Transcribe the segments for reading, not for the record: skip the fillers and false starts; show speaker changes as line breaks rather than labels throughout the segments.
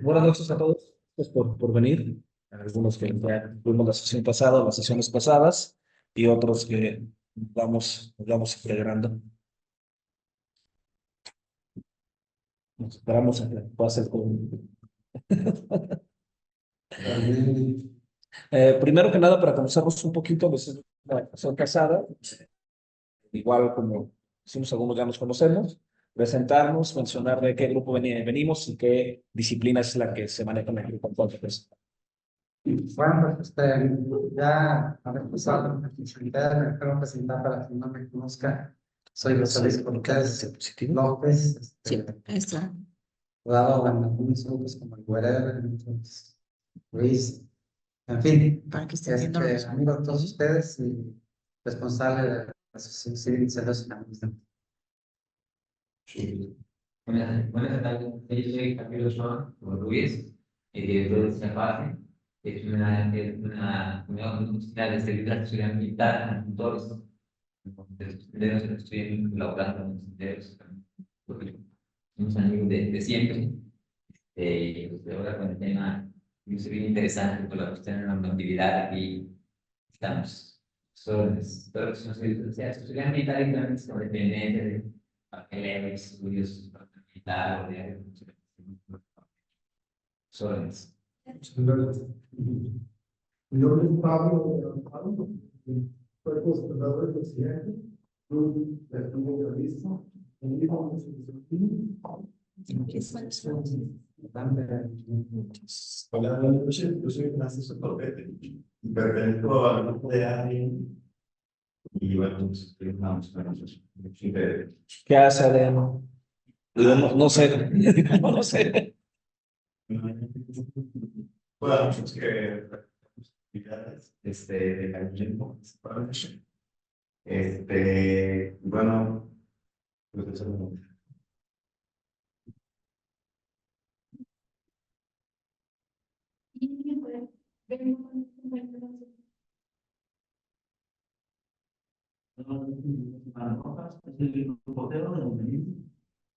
Buenas noches a todos, gracias por venir. Algunos que ya tuvimos la sesión pasada, las sesiones pasadas, y otros que vamos integrando. Nos esperamos a que pase el COVID. Primero que nada, para conocernos un poquito, pues es una persona casada, igual como decimos algunos ya nos conocemos, presentarnos, mencionar de qué grupo venimos y qué disciplina es la que se maneja en el grupo. Entonces,
Bueno, pues ya haber pasado la responsabilidad, me quiero presentar para quien no me conozca. Soy José Luis Cortés López,
Sí, está.
jugado en algunos grupos como el Wherever, entonces, Luis, en fin,
Para que estén viendo los
amigo de todos ustedes y responsable de la Asociación Civil Celos en la Amistad.
Buenas tardes, yo soy Camilo Joan Luis, director de CEPACE, es una universidad de seguridad social militar, agricultores, de los senderos que estoy colaborando en los senderos, porque somos amigos de siempre, y pues ahora con el tema, es bien interesante por la cuestión de la normatividad, aquí estamos, todo lo que son seguridad militar y también es dependiente de papeleos, estudios, militar o de soles.
Yo soy Pablo, soy colaborador del presidente, de periodista, Hola, buenas noches, yo soy Ignacio Sotopete y pertenezco al grupo de ADN y bueno, pues firmamos con nosotros.
¿qué hace Adriano? No sé, no sé.
Bueno, pues que actividades de calificación, bueno, pues eso no. El portero de Montevideo,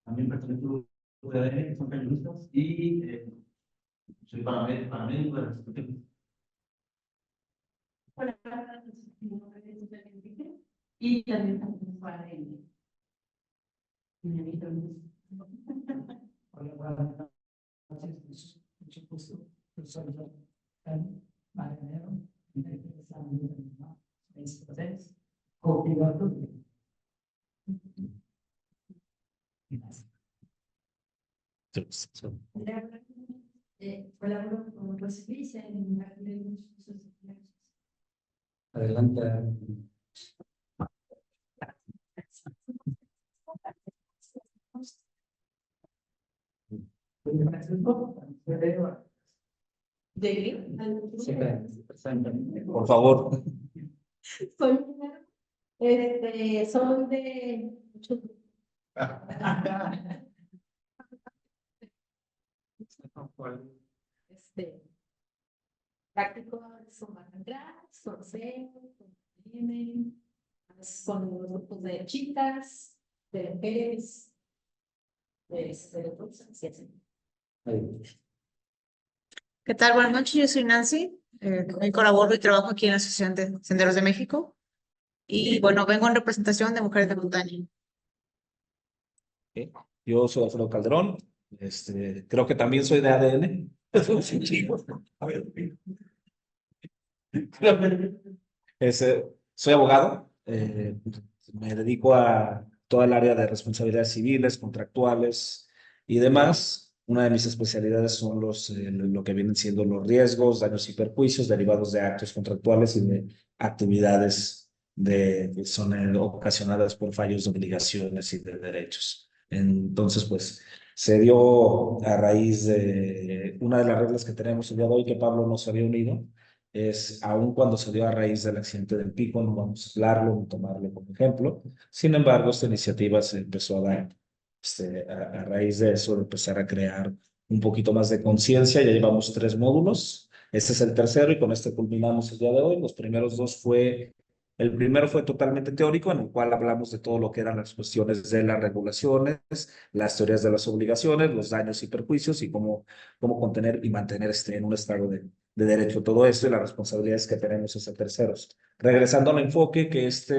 también pertenezco al grupo de ADN, que son periodistas, y soy paramédico de la institución.
Hola, mi nombre es Susana Enrique y también estamos para el
Hola, buenas noches, mucho gusto. Yo soy marinero, cultivador.
colaboro con Residencia en la de muchos cursos.
Adelante.
¿De qué?
Sí, presente.
Por favor.
Son de muchos. Prácticos son Barrandras, son CEO, son los grupos de chicas, de mujeres, de todos, así es.
¿Qué tal? Buenas noches, yo soy Nancy. También colaboro y trabajo aquí en la Asociación de Senderos de México. Y bueno, vengo en representación de Mujeres de Montaña.
Yo soy Alfredo Calderón, creo que también soy de ADN. A ver. Soy abogado, me dedico a toda el área de responsabilidades civiles, contractuales y demás. Una de mis especialidades son lo que vienen siendo los riesgos, daños y perjuicios derivados de actos contractuales y de actividades que son ocasionadas por fallos de obligaciones y de derechos. Entonces, pues, se dio a raíz de una de las reglas que tenemos el día de hoy, que Pablo nos había unido, es aun cuando se dio a raíz del accidente del Pico, no vamos a hablarlo ni tomarlo como ejemplo. Sin embargo, esta iniciativa se empezó a dar a raíz de eso, de empezar a crear un poquito más de conciencia. Ya llevamos 3 módulos, este es el tercero y con este culminamos el día de hoy. Los primeros 2 fue El primero fue totalmente teórico, en el cual hablamos de todo lo que eran las cuestiones de las regulaciones, las teorías de las obligaciones, los daños y perjuicios y cómo contener y mantener en un estado de derecho todo esto y las responsabilidades que tenemos hacia terceros. Regresando al enfoque que esta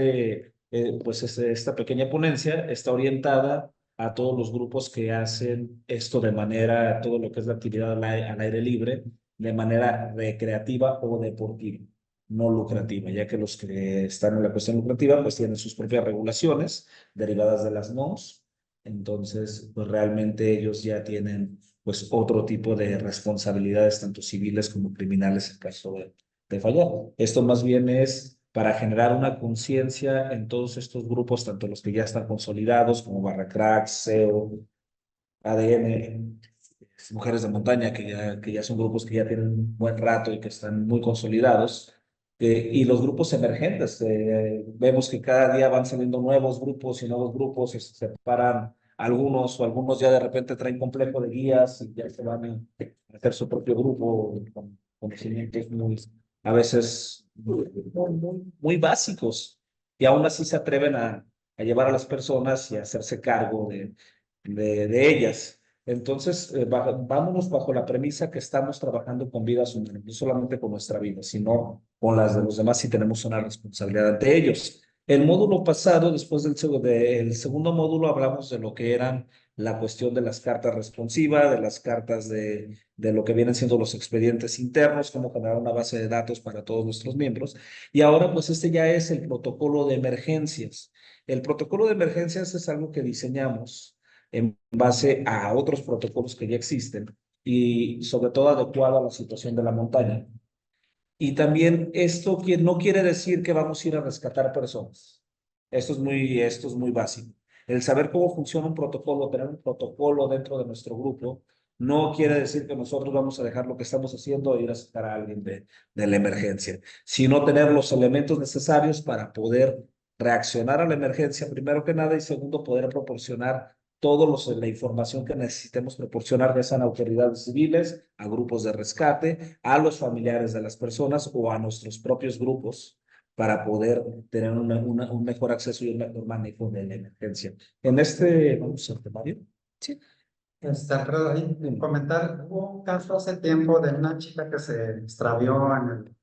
pequeña ponencia está orientada a todos los grupos que hacen esto de manera, todo lo que es la actividad al aire libre, de manera recreativa o deportiva, no lucrativa, ya que los que están en la cuestión lucrativa pues tienen sus propias regulaciones derivadas de las NOS, entonces pues realmente ellos ya tienen pues otro tipo de responsabilidades, tanto civiles como criminales en caso de fallar. Esto más bien es para generar una conciencia en todos estos grupos, tanto los que ya están consolidados como Barracracks, SEO, ADN, Mujeres de Montaña, que ya son grupos que ya tienen un buen rato y que están muy consolidados, y los grupos emergentes. Vemos que cada día van saliendo nuevos grupos y nuevos grupos, y se separan algunos o algunos ya de repente traen complejo de guías y ya se van a hacer su propio grupo con conocimientos a veces muy básicos, y aún así se atreven a llevar a las personas y a hacerse cargo de ellas. Entonces, vámonos bajo la premisa que estamos trabajando con vidas humanas, no solamente con nuestra vida, sino con las de los demás y tenemos una responsabilidad ante ellos. El módulo pasado, después del segundo módulo, hablamos de lo que eran la cuestión de las cartas responsivas, de las cartas de lo que vienen siendo los expedientes internos, cómo generar una base de datos para todos nuestros miembros. Y ahora, pues este ya es el protocolo de emergencias. El protocolo de emergencias es algo que diseñamos en base a otros protocolos que ya existen y sobre todo adecuado a la situación de la montaña. Y también esto no quiere decir que vamos a ir a rescatar personas. Esto es muy básico. El saber cómo funciona un protocolo, tener un protocolo dentro de nuestro grupo, no quiere decir que nosotros vamos a dejar lo que estamos haciendo e ir a sacar a alguien de la emergencia, sino tener los elementos necesarios para poder reaccionar a la emergencia, primero que nada, y segundo, poder proporcionar la información que necesitemos proporcionar, ya sean autoridades civiles, a grupos de rescate, a los familiares de las personas o a nuestros propios grupos para poder tener un mejor acceso y un mejor manejo de la emergencia. Vamos al temario.
Sí.
Alfredo, ahí comentar, hubo un caso hace tiempo de una chica que se extravió en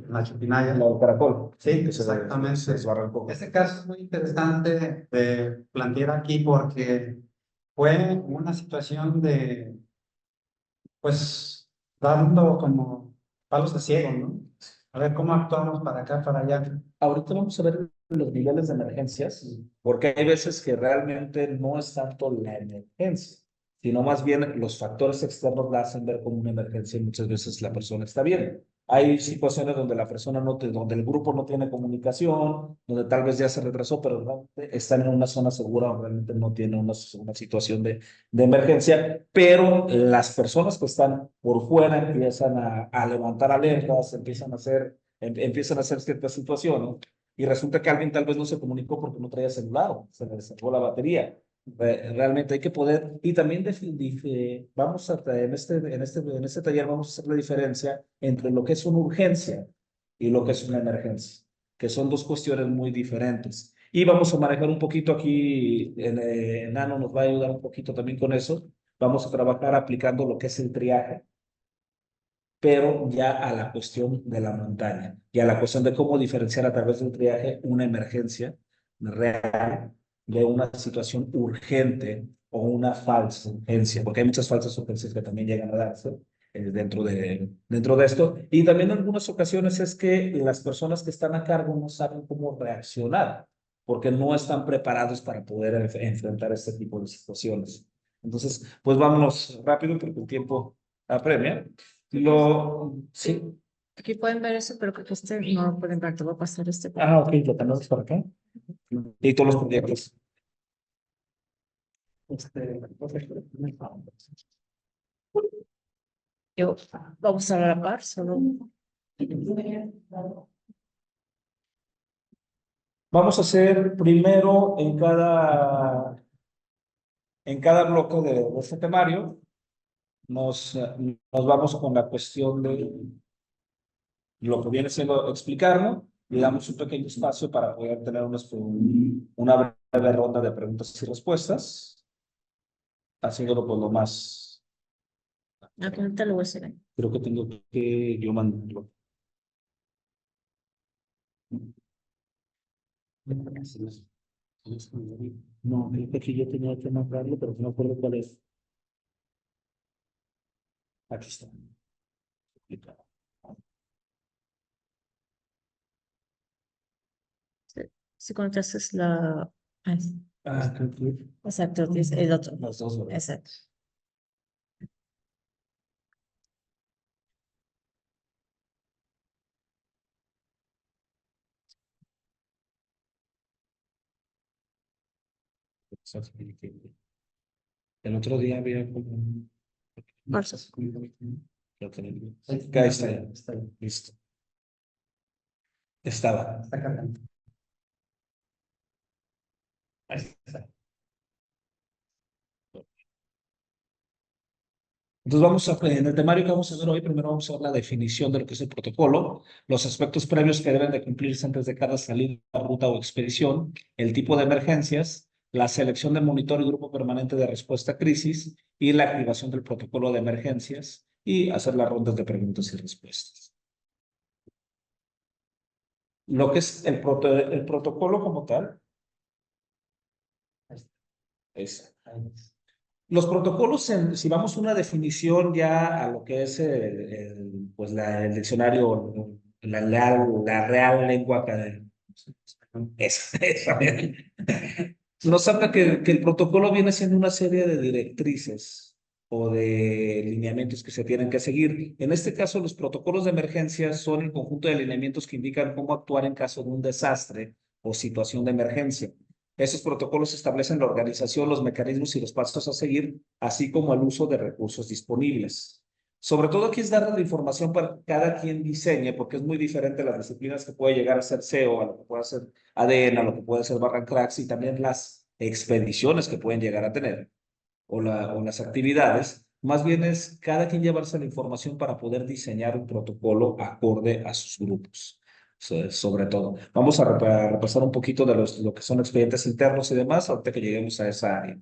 la Chupinaya.
El caracol.
Sí,
que
exactamente.
se desbarrancó.
Ese caso es muy interesante de plantear aquí porque fue una situación de, pues, dando como palos de ciego, ¿no? A ver cómo actuamos para acá, para allá.
Ahorita vamos a ver los niveles de emergencias, porque hay veces que realmente no es tanto la emergencia, sino más bien los factores externos la hacen ver como una emergencia y muchas veces la persona está bien. Hay situaciones donde la persona donde el grupo no tiene comunicación, donde tal vez ya se retrasó, pero realmente están en una zona segura o realmente no tiene una situación de emergencia, pero las personas que están por fuera empiezan a levantar alertas, empiezan a hacer ciertas situaciones y resulta que alguien tal vez no se comunicó porque no traía celular o se le descargó la batería. Realmente hay que poder, y también vamos a, en este taller vamos a hacer la diferencia entre lo que es una urgencia y lo que es una emergencia, que son dos cuestiones muy diferentes. Y vamos a manejar un poquito aquí, Nano nos va a ayudar un poquito también con eso. Vamos a trabajar aplicando lo que es el triaje, pero ya a la cuestión de la montaña y a la cuestión de cómo diferenciar a través del triaje una emergencia real de una situación urgente o una falsa urgencia, porque hay muchas falsas urgencias que también llegan a darse dentro de esto. Y también en algunas ocasiones es que las personas que están a cargo no saben cómo reaccionar, porque no están preparados para poder enfrentar este tipo de situaciones. Entonces, pues vámonos rápido porque el tiempo apremia. Sí.
Aquí pueden ver eso, pero creo que este no lo pueden ver. Te voy a pasar este.
Ok, lo tenemos por acá. Y todos los proyectos.
Vamos a la par, solo.
Vamos a hacer primero en cada bloque de este temario. Nos vamos con la cuestión de lo que viene siendo explicarlo. y damos un pequeño espacio para poder tener una breve ronda de preguntas y respuestas, haciéndolo por lo más,
Aquí ahorita lo voy a hacer.
creo que tengo que yo mandarlo. No, creo que aquí yo tenía que mandarlo, pero no recuerdo cuál es. Aquí está.
Si contestas la... ah,
Ah, creo que
exacto, es el otro.
las dos, ¿verdad?
Exacto.
El otro día había como un...
Marzo.
Lo tenía. Ahí está ya.
Está bien.
Listo. Estaba.
Está cargando.
Ahí está. Entonces en el temario que vamos a ver hoy, primero vamos a ver la definición de lo que es el protocolo, los aspectos previos que deben de cumplirse antes de cada salida, ruta o expedición, el tipo de emergencias, la selección del monitor y grupo permanente de respuesta a crisis y la activación del protocolo de emergencias y hacer las rondas de preguntas y respuestas. Lo que es el protocolo como tal es... Los protocolos, si vamos a una definición ya a lo que es pues el diccionario, la real lengua académica, esa, nos habla que el protocolo viene siendo una serie de directrices o de lineamientos que se tienen que seguir. En este caso, los protocolos de emergencia son el conjunto de lineamientos que indican cómo actuar en caso de un desastre o situación de emergencia. Esos protocolos establecen la organización, los mecanismos y los pasos a seguir, así como el uso de recursos disponibles. Sobre todo aquí es dar la información para que cada quien diseñe, porque es muy diferente las disciplinas que puede llegar a ser SEO, a lo que puede ser ADN, a lo que puede ser Barran Cracks y también las expediciones que pueden llegar a tener o las actividades. Más bien es cada quien llevarse la información para poder diseñar un protocolo acorde a sus grupos. Sobre todo. Vamos a repasar un poquito de lo que son expedientes internos y demás, ahorita que lleguemos a esa área.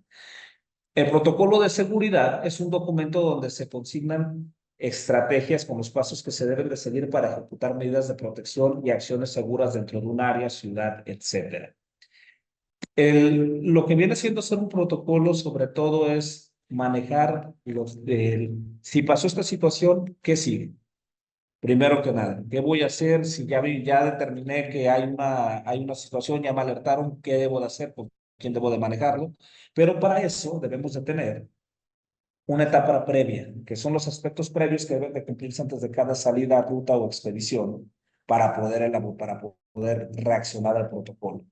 El protocolo de seguridad es un documento donde se consignan estrategias con los pasos que se deben de seguir para ejecutar medidas de protección y acciones seguras dentro de un área, ciudad, etc. Lo que viene siendo ser un protocolo, sobre todo, es manejar si pasó esta situación, ¿qué sigue? Primero que nada, ¿qué voy a hacer? Si ya determiné que hay una situación, ya me alertaron, ¿qué debo de hacer? ¿Con quién debo de manejarlo? Pero para eso debemos de tener una etapa previa, que son los aspectos previos que deben de cumplirse antes de cada salida, ruta o expedición para poder reaccionar al protocolo.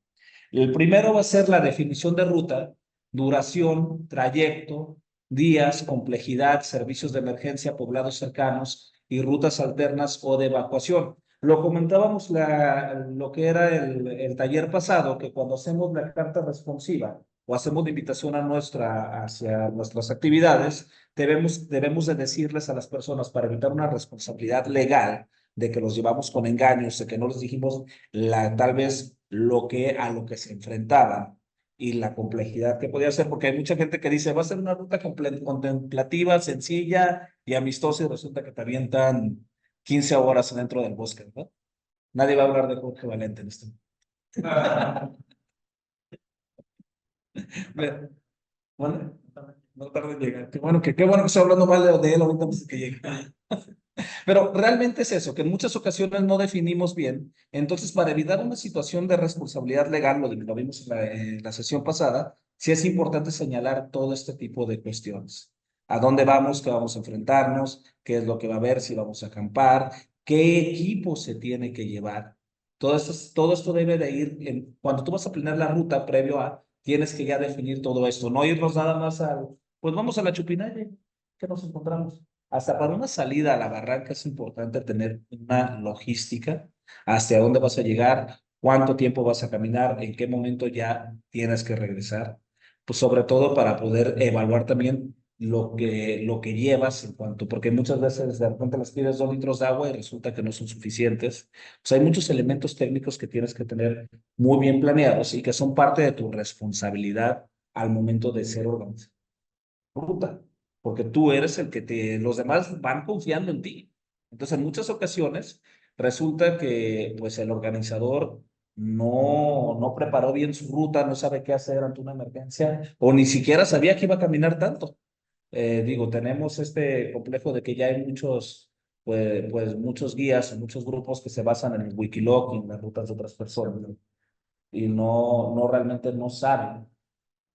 El primero va a ser la definición de ruta, duración, trayecto, días, complejidad, servicios de emergencia, poblados cercanos y rutas alternas o de evacuación. Lo comentábamos lo que era el taller pasado, que cuando hacemos la carta responsiva o hacemos la invitación hacia nuestras actividades, debemos de decirles a las personas para evitar una responsabilidad legal de que los llevamos con engaños, de que no les dijimos tal vez a lo que se enfrentaban y la complejidad que podía ser, porque hay mucha gente que dice, va a ser una ruta contemplativa, sencilla y amistosa, y resulta que te avientan 15 horas dentro del bosque, ¿no? Nadie va a hablar de Jorge Valente en este momento. Bueno, no tarda en llegar. Qué bueno que estoy hablando mal de él ahorita antes de que llegue. Pero realmente es eso, que en muchas ocasiones no definimos bien. Entonces, para evitar una situación de responsabilidad legal, lo vimos en la sesión pasada, sí es importante señalar todo este tipo de cuestiones. ¿A dónde vamos? ¿Qué vamos a enfrentarnos? ¿Qué es lo que va a haber? ¿Si vamos a acampar? ¿Qué equipo se tiene que llevar? Todo esto debe de ir, cuando tú vas a planear la ruta previo tienes que ya definir todo esto, no irnos nada más pues vamos a la Chupinalla, ¿qué nos encontramos? Hasta para una salida a la barranca es importante tener una logística, hacia dónde vas a llegar, cuánto tiempo vas a caminar, en qué momento ya tienes que regresar, pues sobre todo para poder evaluar también lo que llevas en cuanto, porque muchas veces de repente les pides 2 litros de agua y resulta que no son suficientes. O sea, hay muchos elementos técnicos que tienes que tener muy bien planeados y que son parte de tu responsabilidad al momento de ser organizado ruta, porque tú eres el que los demás van confiando en ti. Entonces, en muchas ocasiones resulta que pues el organizador no preparó bien su ruta, no sabe qué hacer ante una emergencia o ni siquiera sabía que iba a caminar tanto. Digo, tenemos este complejo de que ya hay pues muchos guías o muchos grupos que se basan en el Wikiloc y en las rutas de otras personas, ¿no? Y no realmente no saben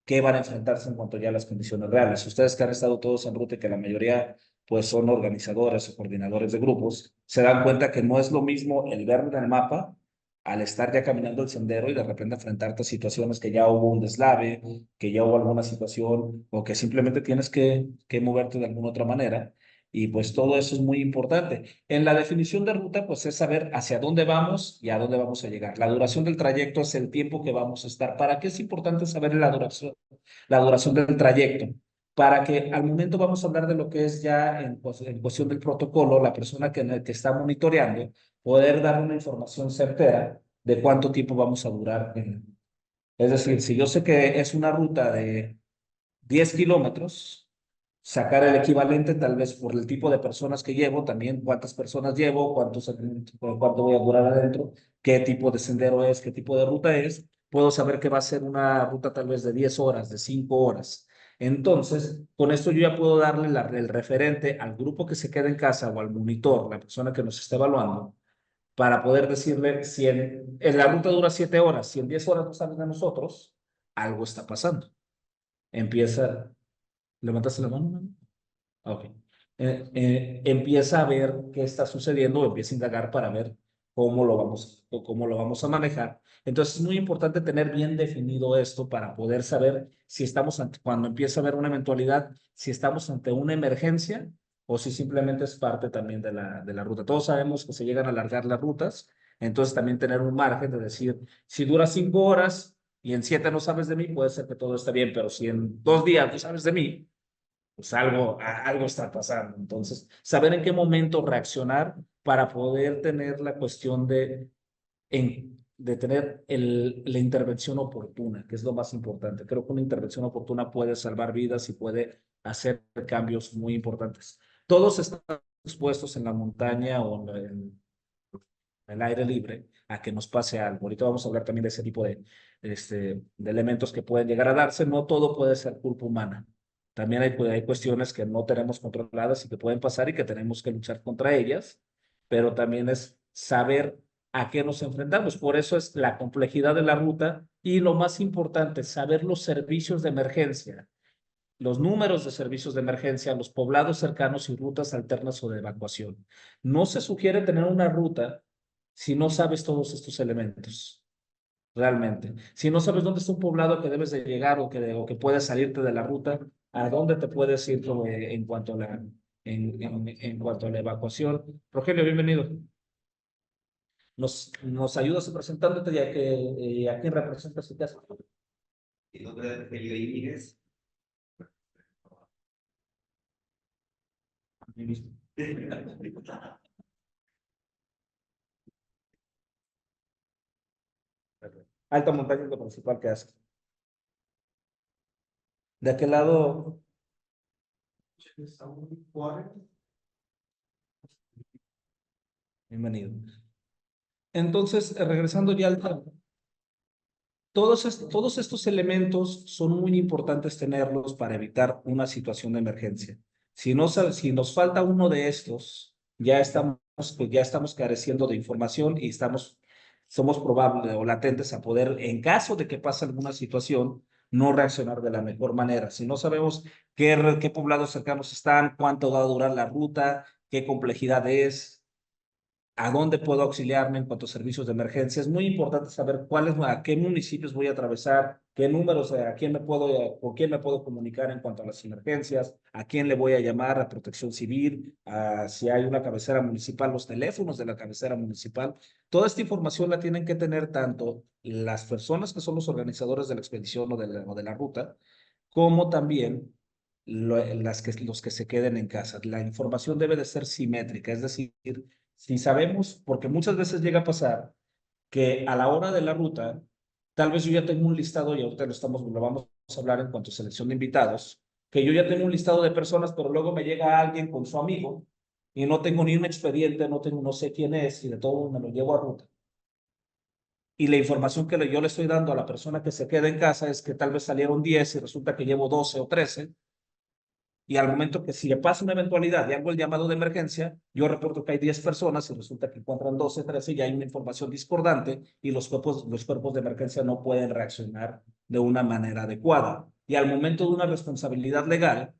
qué van a enfrentarse en cuanto ya a las condiciones reales. Ustedes que han estado todos en ruta y que la mayoría pues son organizadores o coordinadores de grupos, se dan cuenta que no es lo mismo el ver en el mapa al estar ya caminando el sendero y de repente enfrentarte a situaciones que ya hubo un deslave, que ya hubo alguna situación o que simplemente tienes que moverte de alguna otra manera. Y pues todo eso es muy importante. En la definición de ruta, pues es saber hacia dónde vamos y a dónde vamos a llegar. La duración del trayecto es el tiempo que vamos a estar. ¿Para qué es importante saber la duración del trayecto? Para que al momento vamos a hablar de lo que es ya en cuestión del protocolo, la persona que está monitoreando, poder dar una información certera de cuánto tiempo vamos a durar. Es decir, si yo sé que es una ruta de 10 kilómetros, sacar el equivalente tal vez por el tipo de personas que llevo, también cuántas personas llevo, cuánto voy a durar adentro, qué tipo de sendero es, qué tipo de ruta es. Puedo saber que va a ser una ruta tal vez de 10 horas, de 5 horas. Entonces, con esto yo ya puedo darle el referente al grupo que se queda en casa o al monitor, la persona que nos está evaluando, para poder decirle si en la ruta dura 7 horas, si en 10 horas no salen de nosotros, algo está pasando. Empieza, ¿levantaste la mano? ¿No? Ok. Empieza a ver qué está sucediendo, o empieza a indagar para ver cómo lo vamos a manejar. Entonces es muy importante tener bien definido esto para poder saber si estamos cuando empieza a haber una eventualidad, si estamos ante una emergencia o si simplemente es parte también de la ruta. Todos sabemos que se llegan a alargar las rutas, entonces también tener un margen de decir, si dura 5 horas y en 7 no sabes de mí, puede ser que todo esté bien, pero si en 2 días no sabes de mí, pues algo está pasando. Entonces, saber en qué momento reaccionar para poder tener la cuestión de tener la intervención oportuna, que es lo más importante. Creo que una intervención oportuna puede salvar vidas y puede hacer cambios muy importantes. Todos están expuestos en la montaña o en el aire libre a que nos pase algo. Ahorita vamos a hablar también de ese tipo de elementos que pueden llegar a darse. No todo puede ser culpa humana. También hay cuestiones que no tenemos controladas y que pueden pasar y que tenemos que luchar contra ellas, pero también es saber a qué nos enfrentamos. Por eso es la complejidad de la ruta y lo más importante, saber los servicios de emergencia, los números de servicios de emergencia, los poblados cercanos y rutas alternas o de evacuación. No se sugiere tener una ruta si no sabes todos estos elementos, realmente. Si no sabes dónde está un poblado que debes de llegar o que puedes salirte de la ruta, a dónde te puedes ir en cuanto a en cuanto a la evacuación. Rogelio, bienvenido. Nos ayudas presentándote ya que a quién representas tu casa.
Mi nombre es Rogelio Íñiguez.
Alta montaña es lo principal que haces. ¿De aquel lado? Bienvenido. Entonces, regresando ya al tema, todos estos elementos son muy importantes tenerlos para evitar una situación de emergencia. Si nos falta uno de estos, ya estamos careciendo de información y somos probables o latentes a poder, en caso de que pase alguna situación, no reaccionar de la mejor manera. Si no sabemos qué poblados cercanos están, cuánto va a durar la ruta, qué complejidad es, a dónde puedo auxiliarme en cuanto a servicios de emergencia. Es muy importante saber a qué municipios voy a atravesar, qué números, con quién me puedo comunicar en cuanto a las emergencias, a quién le voy a llamar a Protección Civil, si hay una cabecera municipal, los teléfonos de la cabecera municipal. Toda esta información la tienen que tener tanto las personas que son los organizadores de la expedición o de la ruta, como también los que se queden en casa. La información debe de ser simétrica, es decir, si sabemos, porque muchas veces llega a pasar que a la hora de la ruta, tal vez yo ya tengo un listado, y ahorita lo vamos a hablar en cuanto a selección de invitados, que yo ya tengo un listado de personas, pero luego me llega alguien con su amigo y no tengo ni un expediente, no sé quién es, y de todo me lo llevo a ruta. Y la información que yo le estoy dando a la persona que se queda en casa es que tal vez salieron 10 y resulta que llevo 12 o 13. Y al momento que si le pasa una eventualidad y hago el llamado de emergencia, yo reporto que hay 10 personas y resulta que encuentran 12, 13 y hay una información discordante y los cuerpos de emergencia no pueden reaccionar de una manera adecuada. Y al momento de una responsabilidad legal,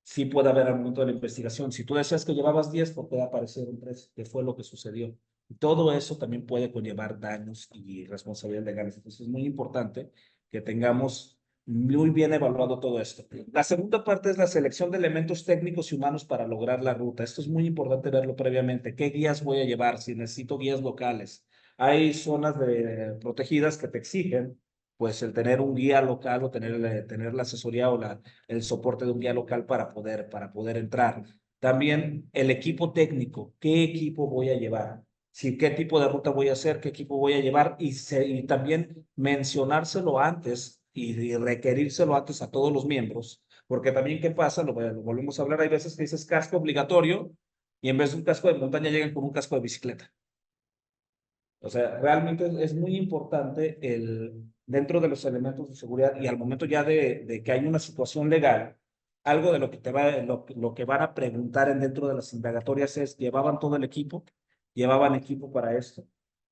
sí puede haber al momento de la investigación. Si tú decías que llevabas 10, pues puede aparecer un 13, que fue lo que sucedió. Todo eso también puede conllevar daños y responsabilidades legales. Entonces es muy importante que tengamos muy bien evaluado todo esto. La segunda parte es la selección de elementos técnicos y humanos para lograr la ruta. Esto es muy importante verlo previamente. ¿Qué guías voy a llevar? Si necesito guías locales. Hay zonas protegidas que te exigen pues el tener un guía local o tener la asesoría o el soporte de un guía local para poder entrar. También el equipo técnico, ¿qué equipo voy a llevar? Sí, qué tipo de ruta voy a hacer, qué equipo voy a llevar y también mencionárselo antes y requerírselo antes a todos los miembros, porque también qué pasa, lo volvemos a hablar, hay veces que dices casco obligatorio y en vez de un casco de montaña llegan con un casco de bicicleta. O sea, realmente es muy importante dentro de los elementos de seguridad y al momento ya de que hay una situación legal, algo de lo que lo que van a preguntar dentro de las indagatorias es, ¿llevaban todo el equipo? ¿Llevaban equipo para esto?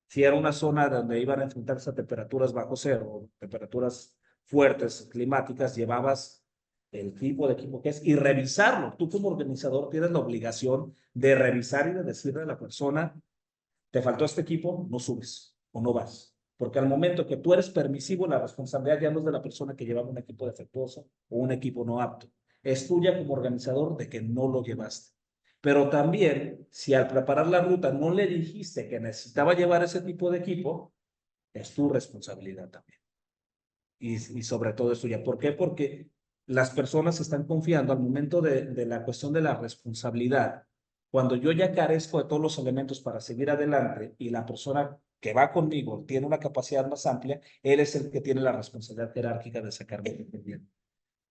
Si era una zona donde iban a enfrentarse a temperaturas bajo cero, temperaturas fuertes, climáticas, llevabas el tipo de equipo que es y revisarlo. Tú como organizador tienes la obligación de revisar y de decirle a la persona, te faltó este equipo, no subes o no vas. Porque al momento que tú eres permisivo, la responsabilidad ya no es de la persona que llevaba un equipo defectuoso o un equipo no apto. Es tuya como organizador de que no lo llevaste. Pero también, si al preparar la ruta no le dijiste que necesitaba llevar ese tipo de equipo, es tu responsabilidad también. Y sobre todo es tuya. ¿Por qué? Porque las personas están confiando al momento de la cuestión de la responsabilidad. Cuando yo ya carezco de todos los elementos para seguir adelante y la persona que va conmigo tiene una capacidad más amplia, él es el que tiene la responsabilidad jerárquica de sacarme bien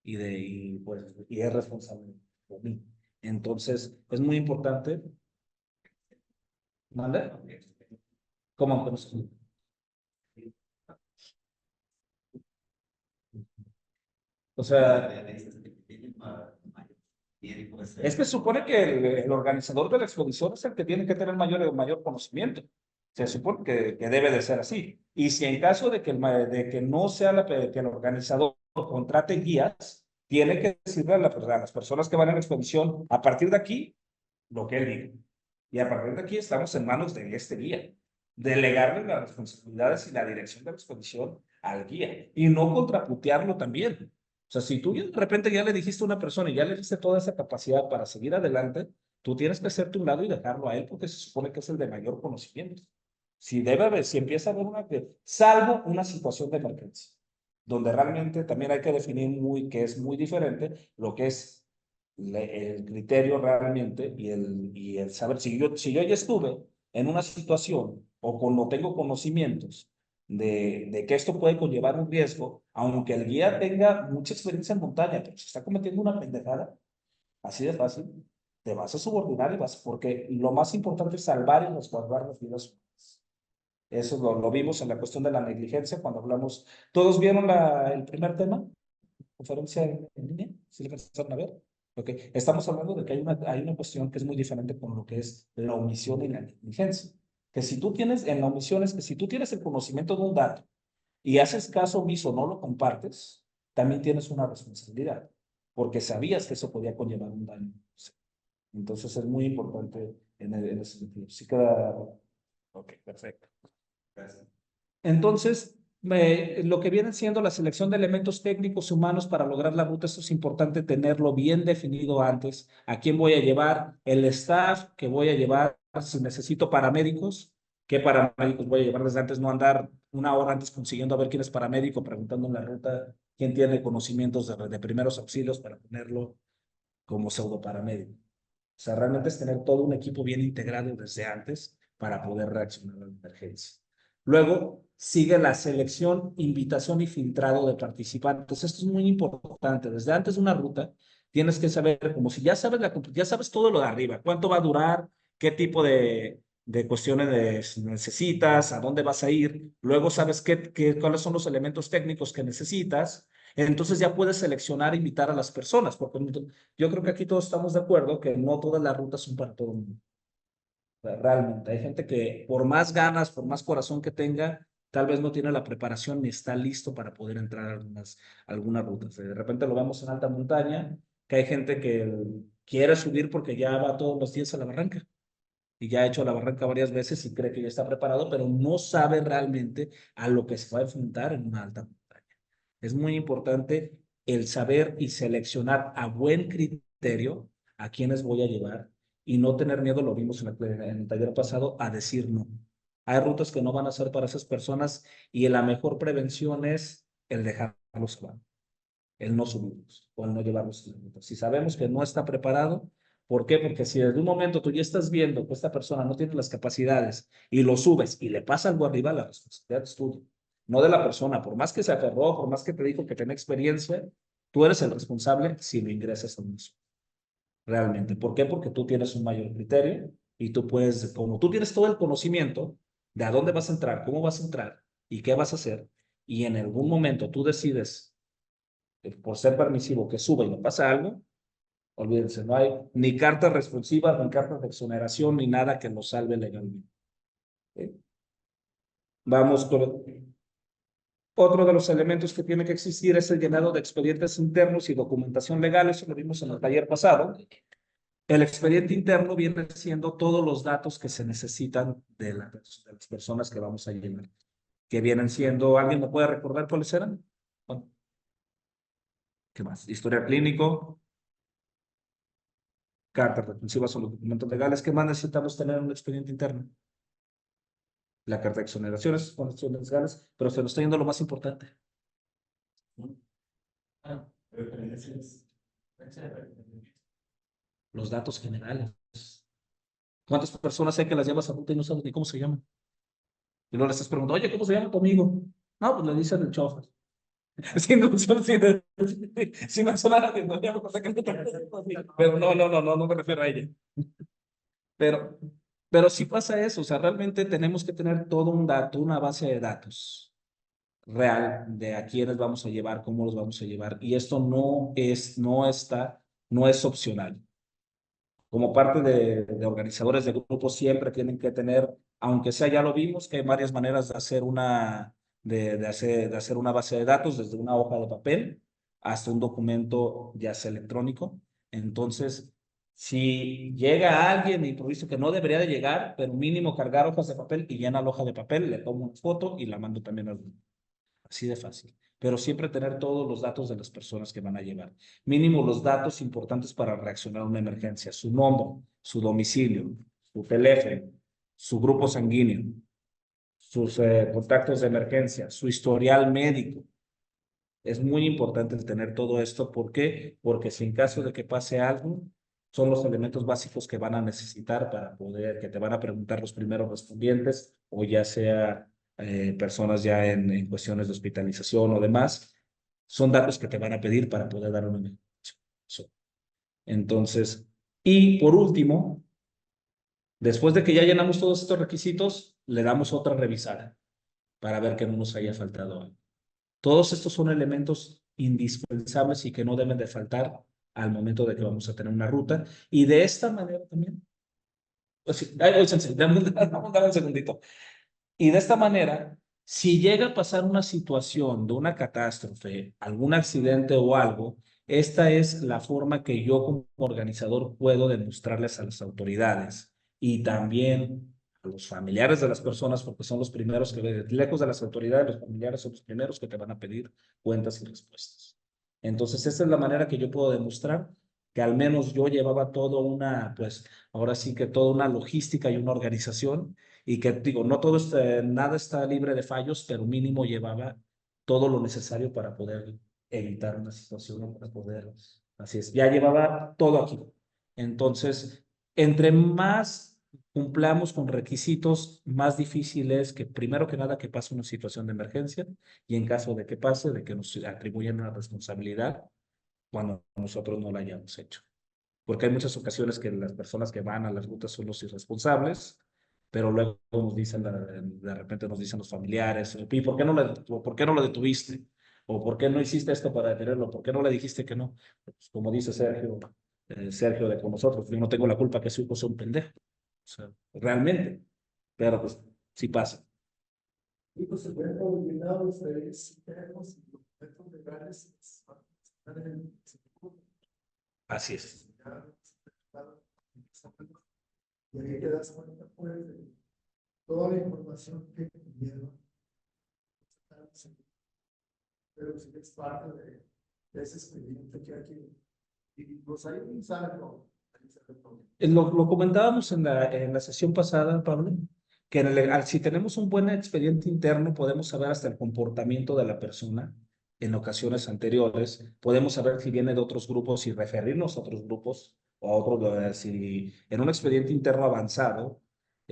y es responsable por mí. Entonces, es muy importante. ¿Mande? ¿Cómo? O sea, es que supone que el organizador de la exposición es el que tiene que tener mayor conocimiento. Se supone que debe de ser así. Y si en caso de de que no sea que el organizador contrate guías, tiene que decirle a las personas que van a la expedición, a partir de aquí, lo que él diga. Y a partir de aquí estamos en manos de este guía. Delegarle las responsabilidades y la dirección de la expedición al guía. Y no contraputearlo también. O sea, si tú de repente ya le dijiste a una persona y ya le diste toda esa capacidad para seguir adelante, tú tienes que hacerte un lado y dejarlo a él porque se supone que es el de mayor conocimiento. Si empieza a haber salvo una situación de emergencia, donde realmente también hay que definir que es muy diferente lo que es el criterio realmente y el saber, si yo ya estuve en una situación o no tengo conocimientos de que esto puede conllevar un riesgo, aunque el guía tenga mucha experiencia en montaña, pero si está cometiendo una pendejada, así de fácil, te vas a subordinar porque lo más importante es salvar y resguardar las vidas humanas. Eso lo vimos en la cuestión de la negligencia cuando hablamos. ¿Todos vieron el primer tema? ¿Conferencia en línea? ¿Sí lo alcanzaron a ver? Okay. Estamos hablando de que hay una cuestión que es muy diferente con lo que es la omisión y la negligencia. Que si tú tienes, en la omisión es que si tú tienes el conocimiento de un dato y haces caso omiso, no lo compartes, también tienes una responsabilidad, porque sabías que eso podía conllevar un daño. Entonces es muy importante en ese sentido. Sí queda. Ok, perfecto. Gracias. Entonces, lo que viene siendo la selección de elementos técnicos y humanos para lograr la ruta, esto es importante tenerlo bien definido antes. ¿A quién voy a llevar? El staff que voy a llevar, si necesito paramédicos, ¿qué paramédicos voy a llevar desde antes? No andar una hora antes consiguiendo a ver quién es paramédico, preguntando en la ruta quién tiene conocimientos de primeros auxilios para ponerlo como pseudoparamédico. O sea, realmente es tener todo un equipo bien integrado desde antes para poder reaccionar a la emergencia. Luego sigue la selección, invitación y filtrado de participantes. Esto es muy importante. Desde antes de una ruta tienes que saber, como si ya sabes, ya sabes todo lo de arriba, cuánto va a durar, qué tipo de cuestiones necesitas, a dónde vas a ir. Luego sabes cuáles son los elementos técnicos que necesitas. Entonces ya puedes seleccionar e invitar a las personas, porque yo creo que aquí todos estamos de acuerdo que no todas las rutas son para todo el mundo. Realmente, hay gente que por más ganas, por más corazón que tenga, tal vez no tiene la preparación ni está listo para poder entrar a algunas rutas. De repente lo vemos en alta montaña, que hay gente que quiere subir porque ya va todos los días a la barranca y ya ha hecho la barranca varias veces y cree que ya está preparado, pero no sabe realmente a lo que se va a enfrentar en una alta montaña. Es muy importante el saber y seleccionar a buen criterio a quienes voy a llevar y no tener miedo, lo vimos en el taller pasado, a decir no. Hay rutas que no van a ser para esas personas y la mejor prevención es el dejarlos abajo, el no subirlos o el no llevarlos a la ruta. Si sabemos que no está preparado, ¿por qué? Porque si desde un momento tú ya estás viendo que esta persona no tiene las capacidades y lo subes y le pasa algo arriba, la responsabilidad es tuya, no de la persona. Por más que se aferró, por más que te dijo que tenía experiencia, tú eres el responsable si lo ingresas a un mismo. Realmente. ¿Por qué? Porque tú tienes un mayor criterio y tú puedes, como tú tienes todo el conocimiento de a dónde vas a entrar, cómo vas a entrar y qué vas a hacer, y en algún momento tú decides, por ser permisivo, que suba y le pasa algo, olvídense, no hay ni cartas responsivas, ni cartas de exoneración, ni nada que nos salve legalmente. ¿Sí? Vamos con otro de los elementos que tiene que existir es el llenado de expedientes internos y documentación legal. Eso lo vimos en el taller pasado. El expediente interno viene siendo todos los datos que se necesitan de las personas que vamos a llenar. Que vienen siendo, ¿alguien me puede recordar cuáles eran? Bueno, ¿qué más? Historial clínico, cartas responsivas o los documentos legales. ¿Qué más necesitamos tener en un expediente interno? La carta de exoneraciones, condiciones legales, pero se nos está yendo lo más importante. Los datos generales. ¿Cuántas personas hay que las llevas a ruta y no sabes ni cómo se llaman? Y luego le estás preguntando, oye, ¿cómo se llama tu amigo? No, pues le dicen el chofer. Si no son, si no son árabes, no, ya me acordé que no te- pero no me refiero a ella. Pero, pero sí pasa eso, o sea, realmente tenemos que tener todo un dato, una base de datos real de a quiénes vamos a llevar, cómo los vamos a llevar, y esto no es opcional. Como parte de organizadores de grupos siempre tienen que tener, aunque sea, ya lo vimos, que hay varias maneras de hacer de hacer una base de datos, desde una hoja de papel hasta un documento ya sea electrónico. Entonces, si llega alguien, improviso que no debería de llegar, pero mínimo cargar hojas de papel y llena la hoja de papel, le tomo una foto y la mando también al grupo. Así de fácil. Pero siempre tener todos los datos de las personas que van a llevar. Mínimo los datos importantes para reaccionar a una emergencia. Su nombre, su domicilio, su teléfono, su grupo sanguíneo, sus contactos de emergencia, su historial médico. Es muy importante el tener todo esto. ¿Por qué? Porque si en caso de que pase algo, son los elementos básicos que van a necesitar para poder, que te van a preguntar los primeros respondientes, o ya sea personas ya en cuestiones de hospitalización o demás, son datos que te van a pedir para poder dar una mejor. Entonces, y por último, después de que ya llenamos todos estos requisitos, le damos otra revisada para ver que no nos haya faltado algo. Todos estos son elementos indispensables y que no deben de faltar al momento de que vamos a tener una ruta. Y de esta manera también, pues sí, dame un segundito. Y de esta manera, si llega a pasar una situación de una catástrofe, algún accidente o algo, esta es la forma que yo como organizador puedo demostrarles a las autoridades y también a los familiares de las personas, porque son los primeros que, lejos de las autoridades, los familiares son los primeros que te van a pedir cuentas y respuestas. Entonces, esta es la manera que yo puedo demostrar que al menos yo llevaba toda una, pues ahora sí que toda una logística y una organización y que digo, no todo nada está libre de fallos, pero mínimo llevaba todo lo necesario para poder evitar una situación para poder. Así es, ya llevaba todo aquí. Entonces, entre más cumplamos con requisitos, más difícil es que, primero que nada, que pase una situación de emergencia y en caso de que pase, de que nos atribuyan una responsabilidad cuando nosotros no la hayamos hecho. Porque hay muchas ocasiones que las personas que van a las rutas son los irresponsables, pero luego nos dicen, de repente nos dicen los familiares, ¿y por qué no lo detuviste? ¿O por qué no hiciste esto para detenerlo? ¿Por qué no le dijiste que no? Pues, como dice Sergio de con nosotros, yo no tengo la culpa que su hijo sea un pendejo. O sea, realmente. Pero pues sí pasa.
Y pues se pueden olvidar los derechos internos y los derechos legales.
Así es.
Y ahí te das cuenta, pues, de toda la información que conlleva. Pero sí es parte de ese expediente que aquí. Y pues ahí sale todo.
Lo comentábamos en la sesión pasada, Pablo, que si tenemos un buen expediente interno, podemos saber hasta el comportamiento de la persona en ocasiones anteriores, podemos saber si viene de otros grupos y referirnos a otros grupos o a otros, si en un expediente interno avanzado,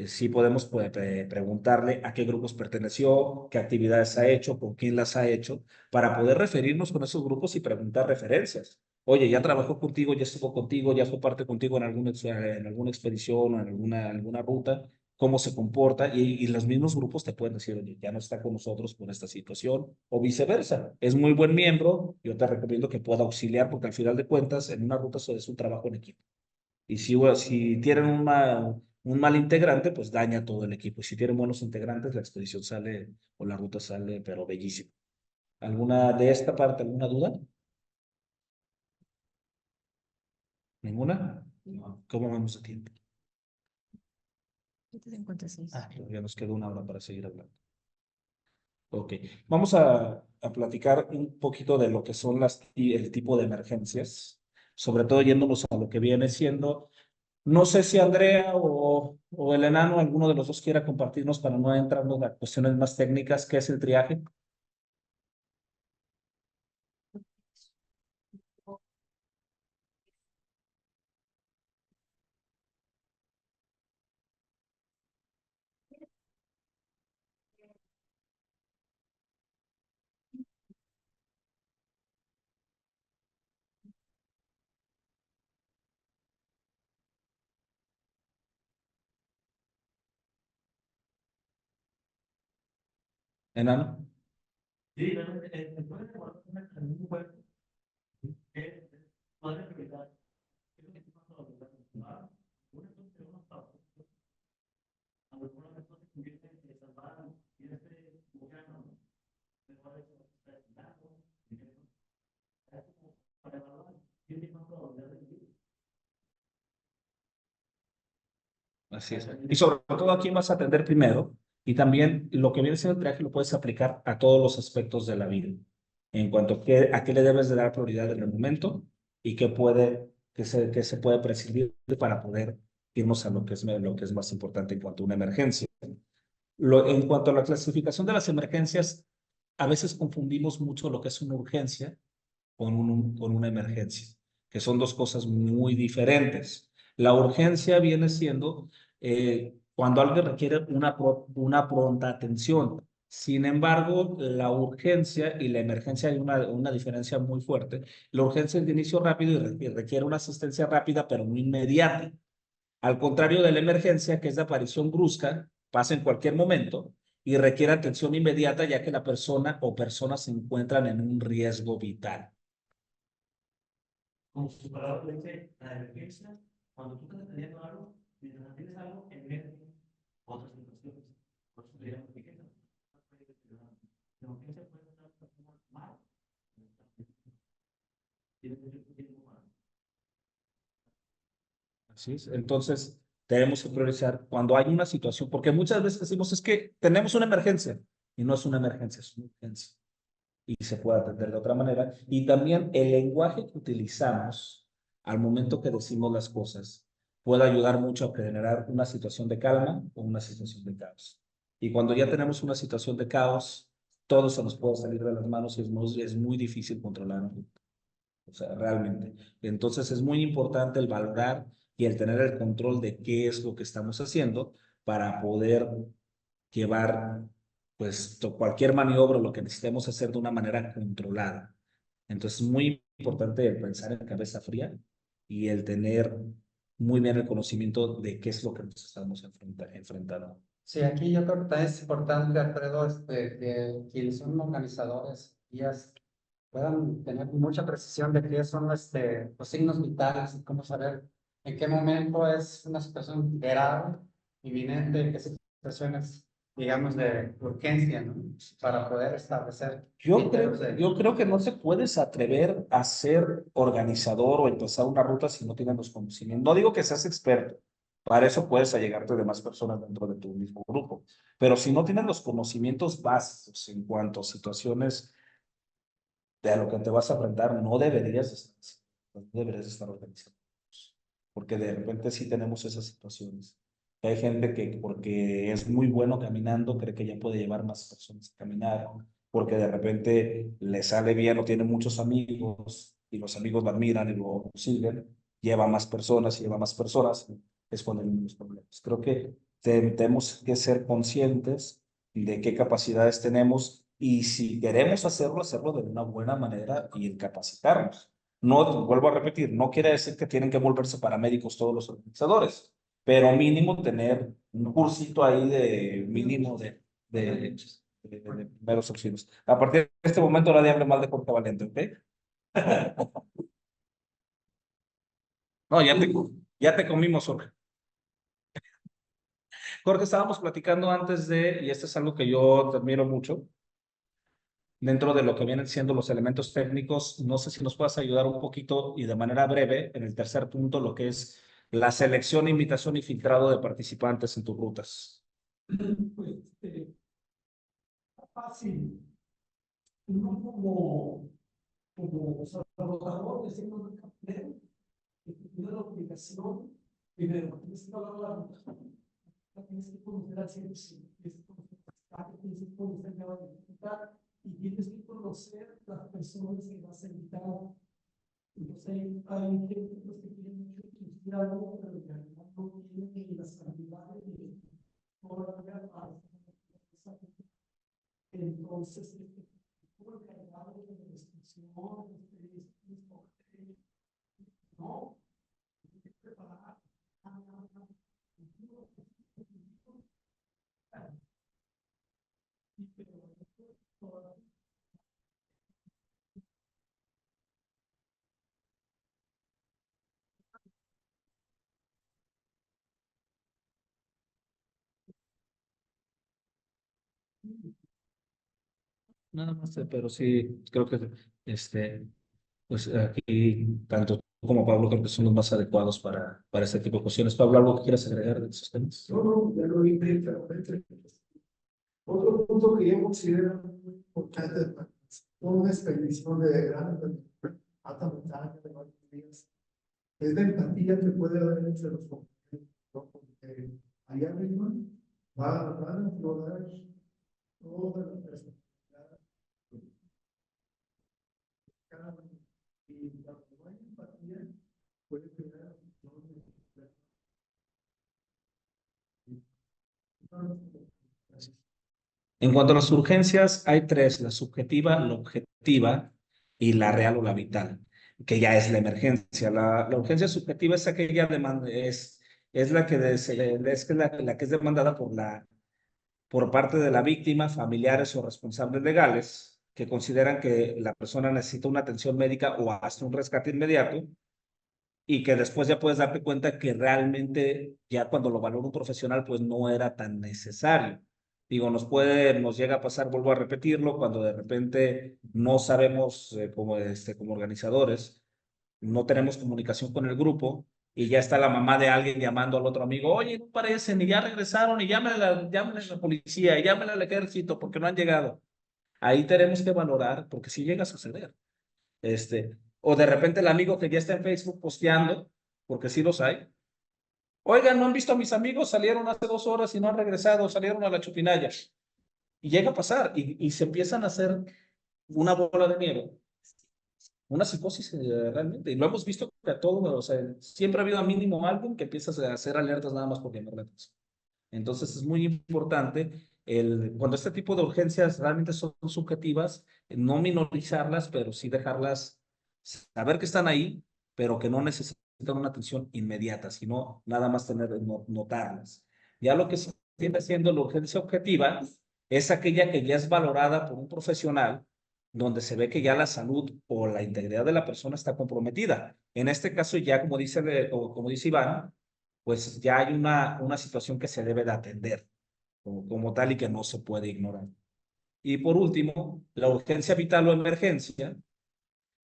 sí podemos preguntarle a qué grupos perteneció, qué actividades ha hecho, con quién las ha hecho, para poder referirnos con esos grupos y preguntar referencias. Oye, ya trabajó contigo, ya estuvo contigo, ya fue parte contigo en alguna expedición o en alguna ruta, cómo se comporta y los mismos grupos te pueden decir, oye, ya no está con nosotros por esta situación o viceversa. Es muy buen miembro, yo te recomiendo que pueda auxiliar porque al final de cuentas en una ruta eso es un trabajo en equipo. Y si tienen un mal integrante, pues daña todo el equipo. Y si tienen buenos integrantes, la expedición sale o la ruta sale, pero bellísimo. ¿Alguna de esta parte, alguna duda? ¿Ninguna? ¿Cómo vamos de tiempo?
7:56.
Ya nos queda 1 hora para seguir hablando. Ok, vamos a platicar un poquito de lo que son el tipo de emergencias, sobre todo yéndonos a lo que viene siendo. No sé si Andrea o el enano, alguno de los dos quiera compartirnos para no entrarnos a cuestiones más técnicas, ¿qué es el triaje? Enano.
Sí, realmente, después de demorar un buen que puede realizar, creo que no lo voy a continuar. Una cosa que uno está, a lo mejor las cosas que vienen de salvar y este gobierno, mejor eso está dando, para evaluar, tiene más probabilidad de vivir.
Así es. Y sobre todo a quién vas a atender primero. Y también lo que viene siendo el triaje lo puedes aplicar a todos los aspectos de la vida. En cuanto a qué le debes de dar prioridad en el momento y qué se puede prescindir para poder irnos a lo que es más importante en cuanto a una emergencia. En cuanto a la clasificación de las emergencias, a veces confundimos mucho lo que es una urgencia con una emergencia, que son dos cosas muy diferentes. La urgencia viene siendo cuando alguien requiere una pronta atención. Sin embargo, la urgencia y la emergencia hay una diferencia muy fuerte. La urgencia es de inicio rápido y requiere una asistencia rápida, pero no inmediata. Al contrario de la emergencia, que es de aparición brusca, pasa en cualquier momento y requiere atención inmediata, ya que la persona o personas se encuentran en un riesgo vital.
Como su palabra le dice, la emergencia, cuando tú estás teniendo algo, mientras tienes algo, emergen otras situaciones. Por eso le llaman etiqueta. La urgencia puede estar mal, tiene mucho tiempo mal.
Así es. Entonces, tenemos que priorizar cuando hay una situación, porque muchas veces decimos, es que tenemos una emergencia, y no es una emergencia, es una urgencia. Y se puede atender de otra manera. Y también el lenguaje que utilizamos al momento que decimos las cosas puede ayudar mucho a generar una situación de calma o una situación de caos. Y cuando ya tenemos una situación de caos, todo se nos puede salir de las manos y es muy difícil controlar. O sea, realmente. Entonces es muy importante el valorar y el tener el control de qué es lo que estamos haciendo para poder llevar pues cualquier maniobra o lo que necesitemos hacer de una manera controlada. Entonces es muy importante el pensar en cabeza fría y el tener muy bien el conocimiento de qué es lo que nos estamos enfrentando.
Sí, aquí yo creo que también es importante, Alfredo, que quienes son organizadores, guías, puedan tener mucha precisión de qué son los signos vitales y cómo saber en qué momento es una situación grave, inminente, en qué situaciones, digamos, de urgencia, ¿no? Para poder establecer criterios de...
Yo creo que no te puedes atrever a ser organizador o empezar una ruta si no tienes los conocimientos. No digo que seas experto, para eso puedes allegarte de más personas dentro de tu mismo grupo, pero si no tienes los conocimientos básicos en cuanto a situaciones de a lo que te vas a enfrentar, no deberías estar organizando, porque de repente sí tenemos esas situaciones. Hay gente que porque es muy bueno caminando, cree que ya puede llevar más personas a caminar, porque de repente le sale bien o tiene muchos amigos y los amigos lo admiran y lo siguen, lleva más personas, es cuando hay muchos problemas. Creo que tenemos que ser conscientes de qué capacidades tenemos y si queremos hacerlo, hacerlo de una buena manera y capacitarnos. No, vuelvo a repetir, no quiere decir que tienen que volverse paramédicos todos los organizadores, pero mínimo tener un cursito ahí de mínimo de primeros auxilios. A partir de este momento nadie hable mal de Jorge Valente, ¿ok? No, ya te comimos, Jorge. Jorge, estábamos platicando antes y esto es algo que yo te admiro mucho, dentro de lo que vienen siendo los elementos técnicos, no sé si nos puedas ayudar un poquito y de manera breve en el tercer punto, lo que es la selección, invitación y filtrado de participantes en tus rutas.
Pues, fácil. Uno como trabajador de signos de cartera, que tiene la obligación, primero, tienes que hablar la ruta, tienes que conocer al servicio, tienes que conocer la dificultad y tienes que conocer las personas que vas a invitar. Entonces hay gente pues, que tiene mucho entusiasmo, pero en realidad no tiene ni las habilidades ni todavía para entonces, todo el cargado de la descripción, no, hay que preparar.
Nada más, pero sí, creo que pues aquí, tanto tú como Pablo, creo que son los más adecuados para este tipo de cuestiones. Pablo, ¿algo que quieras agregar de esos temas?
No, ya lo vi perfectamente. Otro punto que yo considero muy importante para una expedición de gran alta montaña de varios días es la empatía que puede haber entre los compañeros, ¿no? Porque allá arriba van a aflorar toda la personalidad de cada uno. Y cuando no hay empatía, puede crear
En cuanto a las urgencias, hay tres: la subjetiva, la objetiva y la real o la vital, que ya es la emergencia. La urgencia subjetiva es aquella demanda, es la que, la que es demandada por parte de la víctima, familiares o responsables legales, que consideran que la persona necesita una atención médica o hasta un rescate inmediato, y que después ya puedes darte cuenta que realmente ya cuando lo valora un profesional, pues no era tan necesario. Digo, nos llega a pasar, vuelvo a repetirlo, cuando de repente no sabemos, como organizadores, no tenemos comunicación con el grupo y ya está la mamá de alguien llamando al otro amigo, oye, no parecen, y ya regresaron, y llámenle a la policía, y llámenle al ejército porque no han llegado. Ahí tenemos que valorar, porque sí llega a suceder. O de repente el amigo que ya está en Facebook posteando, porque sí los hay. Oigan, ¿no han visto a mis amigos? Salieron hace 2 horas y no han regresado, salieron a la Chupinalla. Y llega a pasar y se empiezan a hacer una bola de nieve, una psicosis realmente. Y lo hemos visto que a todos, o sea, siempre ha habido a mínimo alguien que empieza a hacer alertas nada más por llamar la atención. Entonces es muy importante cuando este tipo de urgencias realmente son subjetivas, no minorizarlas, pero sí dejarlas saber que están ahí, pero que no necesitan una atención inmediata, sino nada más notarlas. Ya lo que se viene siendo la urgencia objetiva es aquella que ya es valorada por un profesional, donde se ve que ya la salud o la integridad de la persona está comprometida. En este caso, ya como dice Iván, pues ya hay una situación que se debe de atender como tal y que no se puede ignorar. Y por último, la urgencia vital o emergencia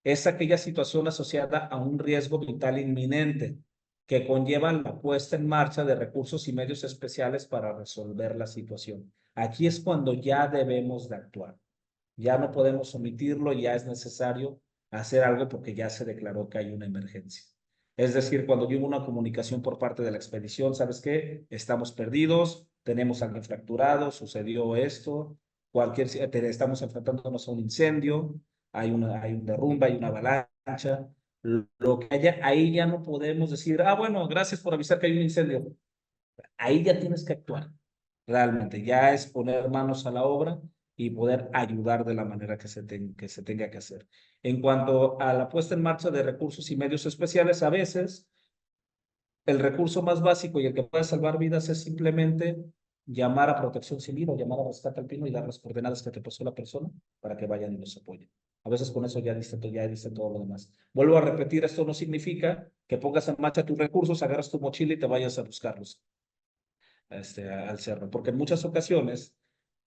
es aquella situación asociada a un riesgo vital inminente que conlleva la puesta en marcha de recursos y medios especiales para resolver la situación. Aquí es cuando ya debemos de actuar. Ya no podemos omitirlo, ya es necesario hacer algo porque ya se declaró que hay una emergencia. Es decir, cuando hubo una comunicación por parte de la expedición, ¿sabes qué? Estamos perdidos, tenemos a alguien fracturado, sucedió esto, estamos enfrentándonos a un incendio, hay un derrumbe, hay una avalancha, lo que haya, ahí ya no podemos decir, bueno, gracias por avisar que hay un incendio. Ahí ya tienes que actuar. Realmente, ya es poner manos a la obra y poder ayudar de la manera que se tenga que hacer. En cuanto a la puesta en marcha de recursos y medios especiales, a veces el recurso más básico y el que puede salvar vidas es simplemente llamar a Protección Civil o llamar a Rescate Alpino y dar las coordenadas que te pasó la persona para que vayan y los apoyen. A veces con eso ya diste todo lo demás. Vuelvo a repetir, esto no significa que pongas en marcha tus recursos, agarras tu mochila y te vayas a buscarlos al cerro, porque en muchas ocasiones,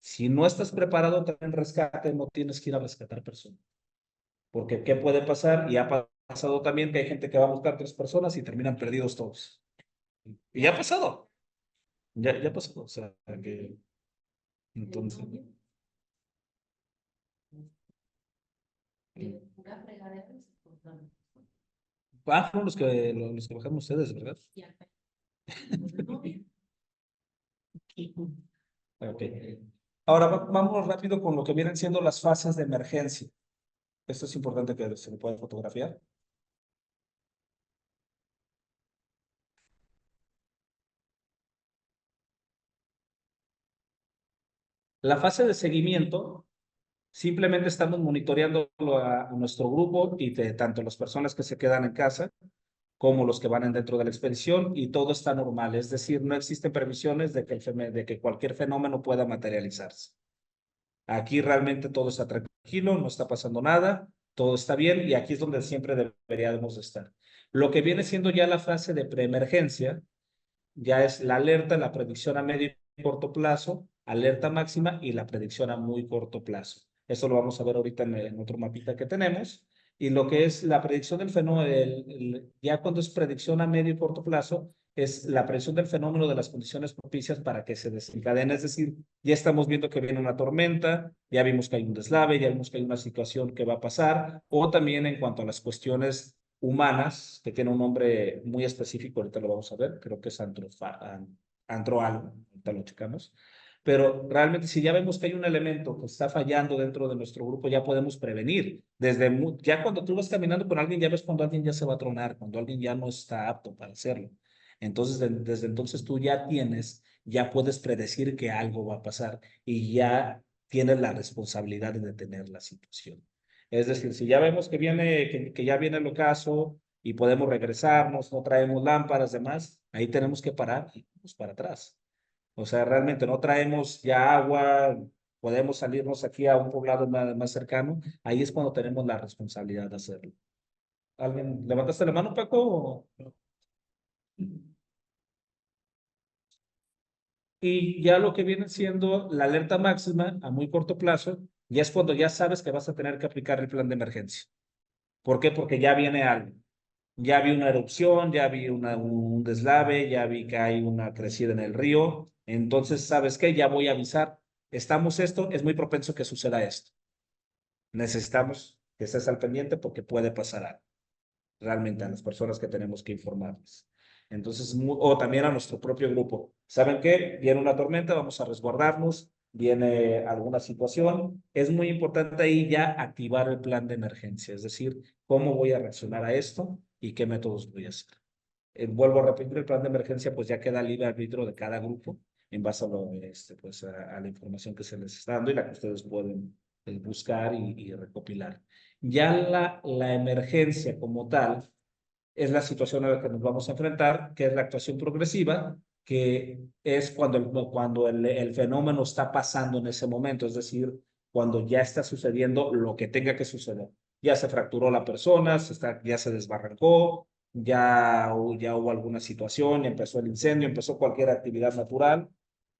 si no estás preparado en rescate, no tienes que ir a rescatar personas. Porque ¿qué puede pasar? Y ha pasado también que hay gente que va a buscar 3 personas y terminan perdidos todos. Y ya ha pasado. Ya ha pasado. O sea, que entonces.
Una fregadera es importante.
Fueron los que bajaron ustedes, ¿verdad?
Ya.
Ok. Ahora vamos rápido con lo que vienen siendo las fases de emergencia. Esto es importante que se lo pueda fotografiar. La fase de seguimiento, simplemente estamos monitoreando a nuestro grupo y tanto las personas que se quedan en casa como los que van dentro de la expedición y todo está normal. Es decir, no existen previsiones de que cualquier fenómeno pueda materializarse. Aquí realmente todo está tranquilo, no está pasando nada, todo está bien y aquí es donde siempre deberíamos estar. Lo que viene siendo ya la fase de preemergencia, ya es la alerta, la predicción a medio y corto plazo, alerta máxima y la predicción a muy corto plazo. Eso lo vamos a ver ahorita en otro mapita que tenemos. Y lo que es la predicción del fenómeno, ya cuando es predicción a medio y corto plazo, es la predicción del fenómeno de las condiciones propicias para que se desencadene. Es decir, ya estamos viendo que viene una tormenta, ya vimos que hay un deslave, ya vimos que hay una situación que va a pasar, o también en cuanto a las cuestiones humanas, que tiene un nombre muy específico, ahorita lo vamos a ver, creo que es androalgo, ahorita lo checamos. Pero realmente si ya vemos que hay un elemento que está fallando dentro de nuestro grupo, ya podemos prevenir. Ya cuando tú vas caminando con alguien, ya ves cuando alguien ya se va a tronar, cuando alguien ya no está apto para hacerlo. Entonces, desde entonces tú ya puedes predecir que algo va a pasar y ya tienes la responsabilidad de detener la situación. Es decir, si ya vemos que ya viene el ocaso y podemos regresarnos, no traemos lámparas, demás, ahí tenemos que parar y vamos para atrás. O sea, realmente no traemos ya agua, podemos salirnos aquí a un poblado más cercano, ahí es cuando tenemos la responsabilidad de hacerlo. ¿Alguien levantaste la mano, Paco? Y ya lo que viene siendo la alerta máxima a muy corto plazo, ya es cuando ya sabes que vas a tener que aplicar el plan de emergencia. ¿Por qué? Porque ya viene algo. Ya vi una erupción, ya vi un deslave, ya vi que hay una crecida en el río. Entonces, ¿sabes qué? Ya voy a avisar. Es muy propenso que suceda esto. Necesitamos que estés al pendiente porque puede pasar algo. Realmente a las personas que tenemos que informarles. Entonces, o también a nuestro propio grupo. ¿Saben qué? Viene una tormenta, vamos a resguardarnos, viene alguna situación, es muy importante ahí ya activar el plan de emergencia, es decir, cómo voy a reaccionar a esto y qué métodos voy a hacer. Vuelvo a repetir, el plan de emergencia pues ya queda libre arbitrio de cada grupo en base a, pues, a la información que se les está dando y la que ustedes pueden buscar y recopilar. Ya la emergencia como tal es la situación a la que nos vamos a enfrentar, que es la actuación progresiva, que es cuando el fenómeno está pasando en ese momento, es decir, cuando ya está sucediendo lo que tenga que suceder. Ya se fracturó la persona, ya se desbarrancó, ya hubo alguna situación, ya empezó el incendio, empezó cualquier actividad natural,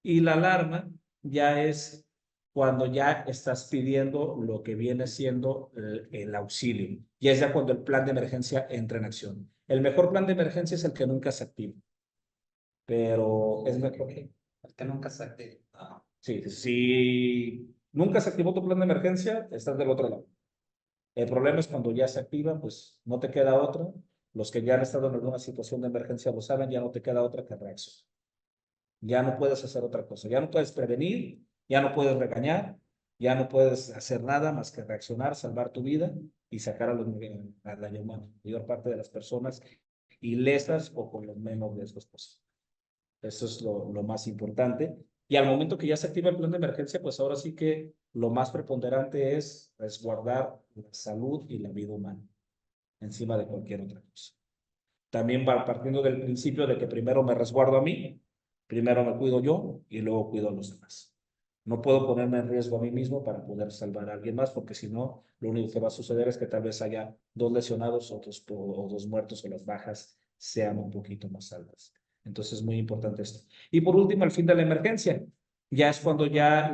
y la alarma ya es cuando ya estás pidiendo lo que viene siendo el auxilio. Y es ya cuando el plan de emergencia entra en acción. El mejor plan de emergencia es el que nunca se activa, pero es mejor.
El que nunca se active.
Sí, si nunca se activó tu plan de emergencia, estás del otro lado. El problema es cuando ya se activa, pues no te queda otra. Los que ya han estado en alguna situación de emergencia lo saben, ya no te queda otra que reaccionar. Ya no puedes hacer otra cosa, ya no puedes prevenir, ya no puedes regañar, ya no puedes hacer nada más que reaccionar, salvar tu vida y sacar a la mayor parte de las personas ilesas o con los menos riesgos posibles. Eso es lo más importante. Y al momento que ya se activa el plan de emergencia, pues ahora sí que lo más preponderante es resguardar la salud y la vida humana encima de cualquier otra cosa. También va partiendo del principio de que primero me resguardo a mí, primero me cuido yo y luego cuido a los demás. No puedo ponerme en riesgo a mí mismo para poder salvar a alguien más, porque si no, lo único que va a suceder es que tal vez haya 2 lesionados o 2 muertos o las bajas sean un poquito más altas. Entonces es muy importante esto. Y por último, el fin de la emergencia. Ya es cuando ya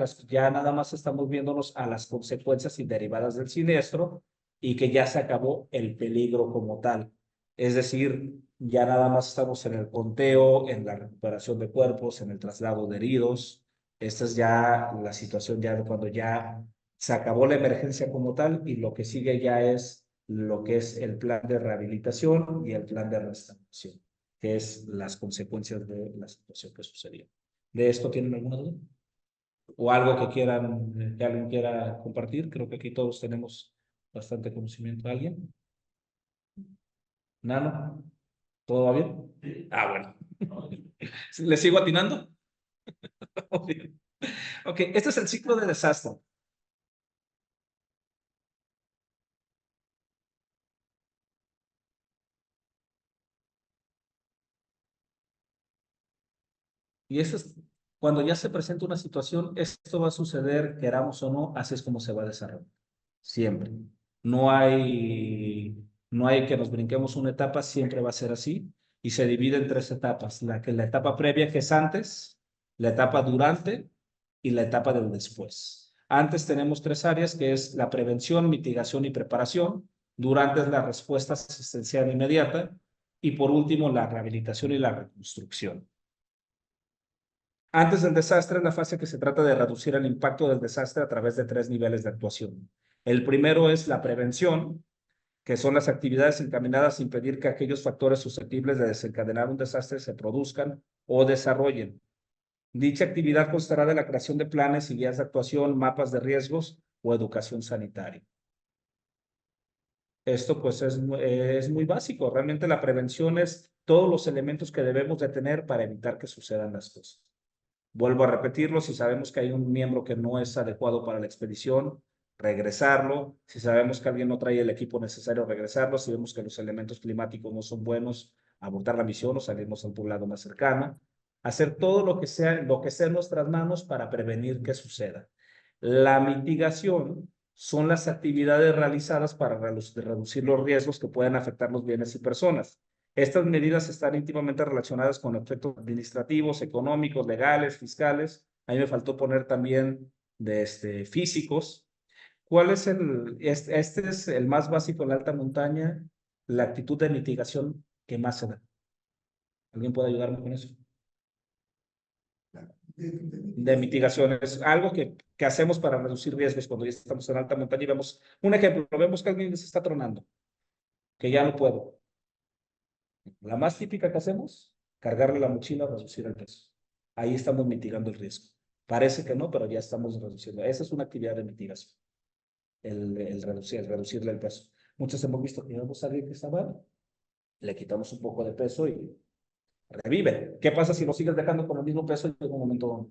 nada más estamos viéndonos a las consecuencias y derivadas del siniestro y que ya se acabó el peligro como tal. Es decir, ya nada más estamos en el conteo, en la recuperación de cuerpos, en el traslado de heridos. Esta es ya la situación ya de cuando ya se acabó la emergencia como tal y lo que sigue ya es lo que es el plan de rehabilitación y el plan de restauración, que es las consecuencias de la situación que sucedió. ¿De esto tienen alguna duda? ¿O algo que alguien quiera compartir? Creo que aquí todos tenemos bastante conocimiento. ¿Alguien? ¿Nano? ¿Todo va bien? Ah, bueno. ¿Le sigo atinando? Ok, este es el ciclo de desastre. Y eso es cuando ya se presenta una situación, esto va a suceder, queramos o no, así es como se va a desarrollar. Siempre. No hay que nos brinquemos una etapa, siempre va a ser así. Y se divide en 3 etapas. La etapa previa, que es antes, la etapa durante y la etapa del después. Antes tenemos 3 áreas, que es la prevención, mitigación y preparación. Durante es la respuesta asistencial inmediata. Y por último, la rehabilitación y la reconstrucción. Antes del desastre es la fase que se trata de reducir el impacto del desastre a través de 3 niveles de actuación. El primero es la prevención, que son las actividades encaminadas a impedir que aquellos factores susceptibles de desencadenar un desastre se produzcan o desarrollen. Dicha actividad constará de la creación de planes y guías de actuación, mapas de riesgos o educación sanitaria. Esto pues es muy básico. Realmente la prevención es todos los elementos que debemos de tener para evitar que sucedan las cosas. Vuelvo a repetirlo, si sabemos que hay un miembro que no es adecuado para la expedición, regresarlo. Si sabemos que alguien no trae el equipo necesario, regresarlo. Si vemos que los elementos climáticos no son buenos, abortar la misión o salirnos al poblado más cercano. Hacer todo lo que sea en nuestras manos para prevenir que suceda. La mitigación son las actividades realizadas para reducir los riesgos que pueden afectar los bienes y personas. Estas medidas están íntimamente relacionadas con efectos administrativos, económicos, legales, fiscales. A mí me faltó poner también físicos. ¿Cuál es este es el más básico en la alta montaña, la actitud de mitigación que más se da? ¿Alguien puede ayudarme con eso? De mitigación es algo que hacemos para reducir riesgos cuando ya estamos en alta montaña y vemos, un ejemplo, vemos que alguien se está tronando, que ya no puedo. La más típica que hacemos, cargarle la mochila, reducir el peso. Ahí estamos mitigando el riesgo. Parece que no, pero ya estamos reduciendo. Esa es una actividad de mitigación, reducirle el peso. Muchos hemos visto que llevamos a alguien que está mal, le quitamos un poco de peso y revive. ¿Qué pasa si lo sigues dejando con el mismo peso y en algún momento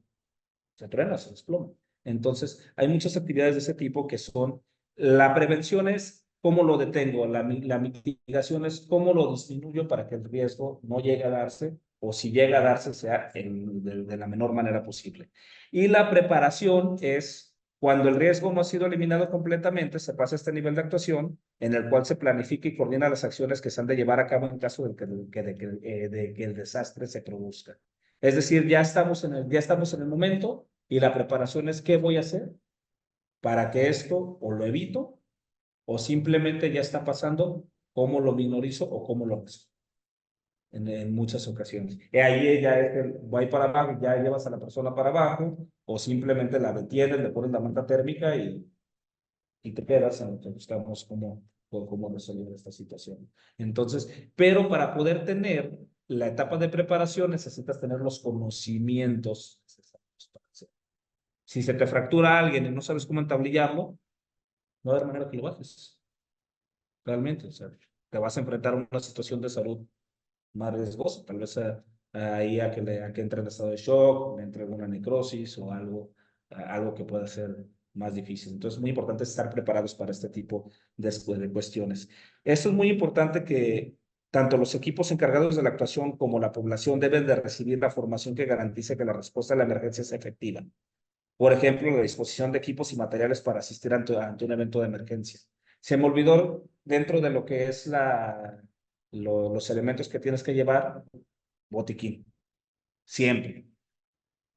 se truena, se desploma? Entonces, hay muchas actividades de ese tipo que son, la prevención es cómo lo detengo, la mitigación es cómo lo disminuyo para que el riesgo no llegue a darse, o si llega a darse sea de la menor manera posible. Y la preparación es cuando el riesgo no ha sido eliminado completamente, se pasa a este nivel de actuación en el cual se planifica y coordina las acciones que se han de llevar a cabo en caso de que el desastre se produzca. Es decir, ya estamos en el momento y la preparación es qué voy a hacer para que esto o lo evito o simplemente ya está pasando, cómo lo minorizo o cómo lo resuelvo en muchas ocasiones. Y ahí ya es que voy para abajo, ya llevas a la persona para abajo o simplemente la detienes, le pones la manta térmica y te quedas en lo que buscamos cómo resolver esta situación. Entonces, pero para poder tener la etapa de preparación necesitas tener los conocimientos necesarios para hacer. Si se te fractura alguien y no sabes cómo entablillarlo, no va a haber manera que lo bajes. Realmente, o sea, te vas a enfrentar a una situación de salud más riesgosa, tal vez ahí a que entre en estado de shock, entre una necrosis o algo que pueda ser más difícil. Entonces, es muy importante estar preparados para este tipo de cuestiones. Esto es muy importante que tanto los equipos encargados de la actuación como la población deben de recibir la formación que garantice que la respuesta a la emergencia sea efectiva. Por ejemplo, la disposición de equipos y materiales para asistir ante un evento de emergencia. Se me olvidó dentro de lo que es los elementos que tienes que llevar, botiquín, siempre.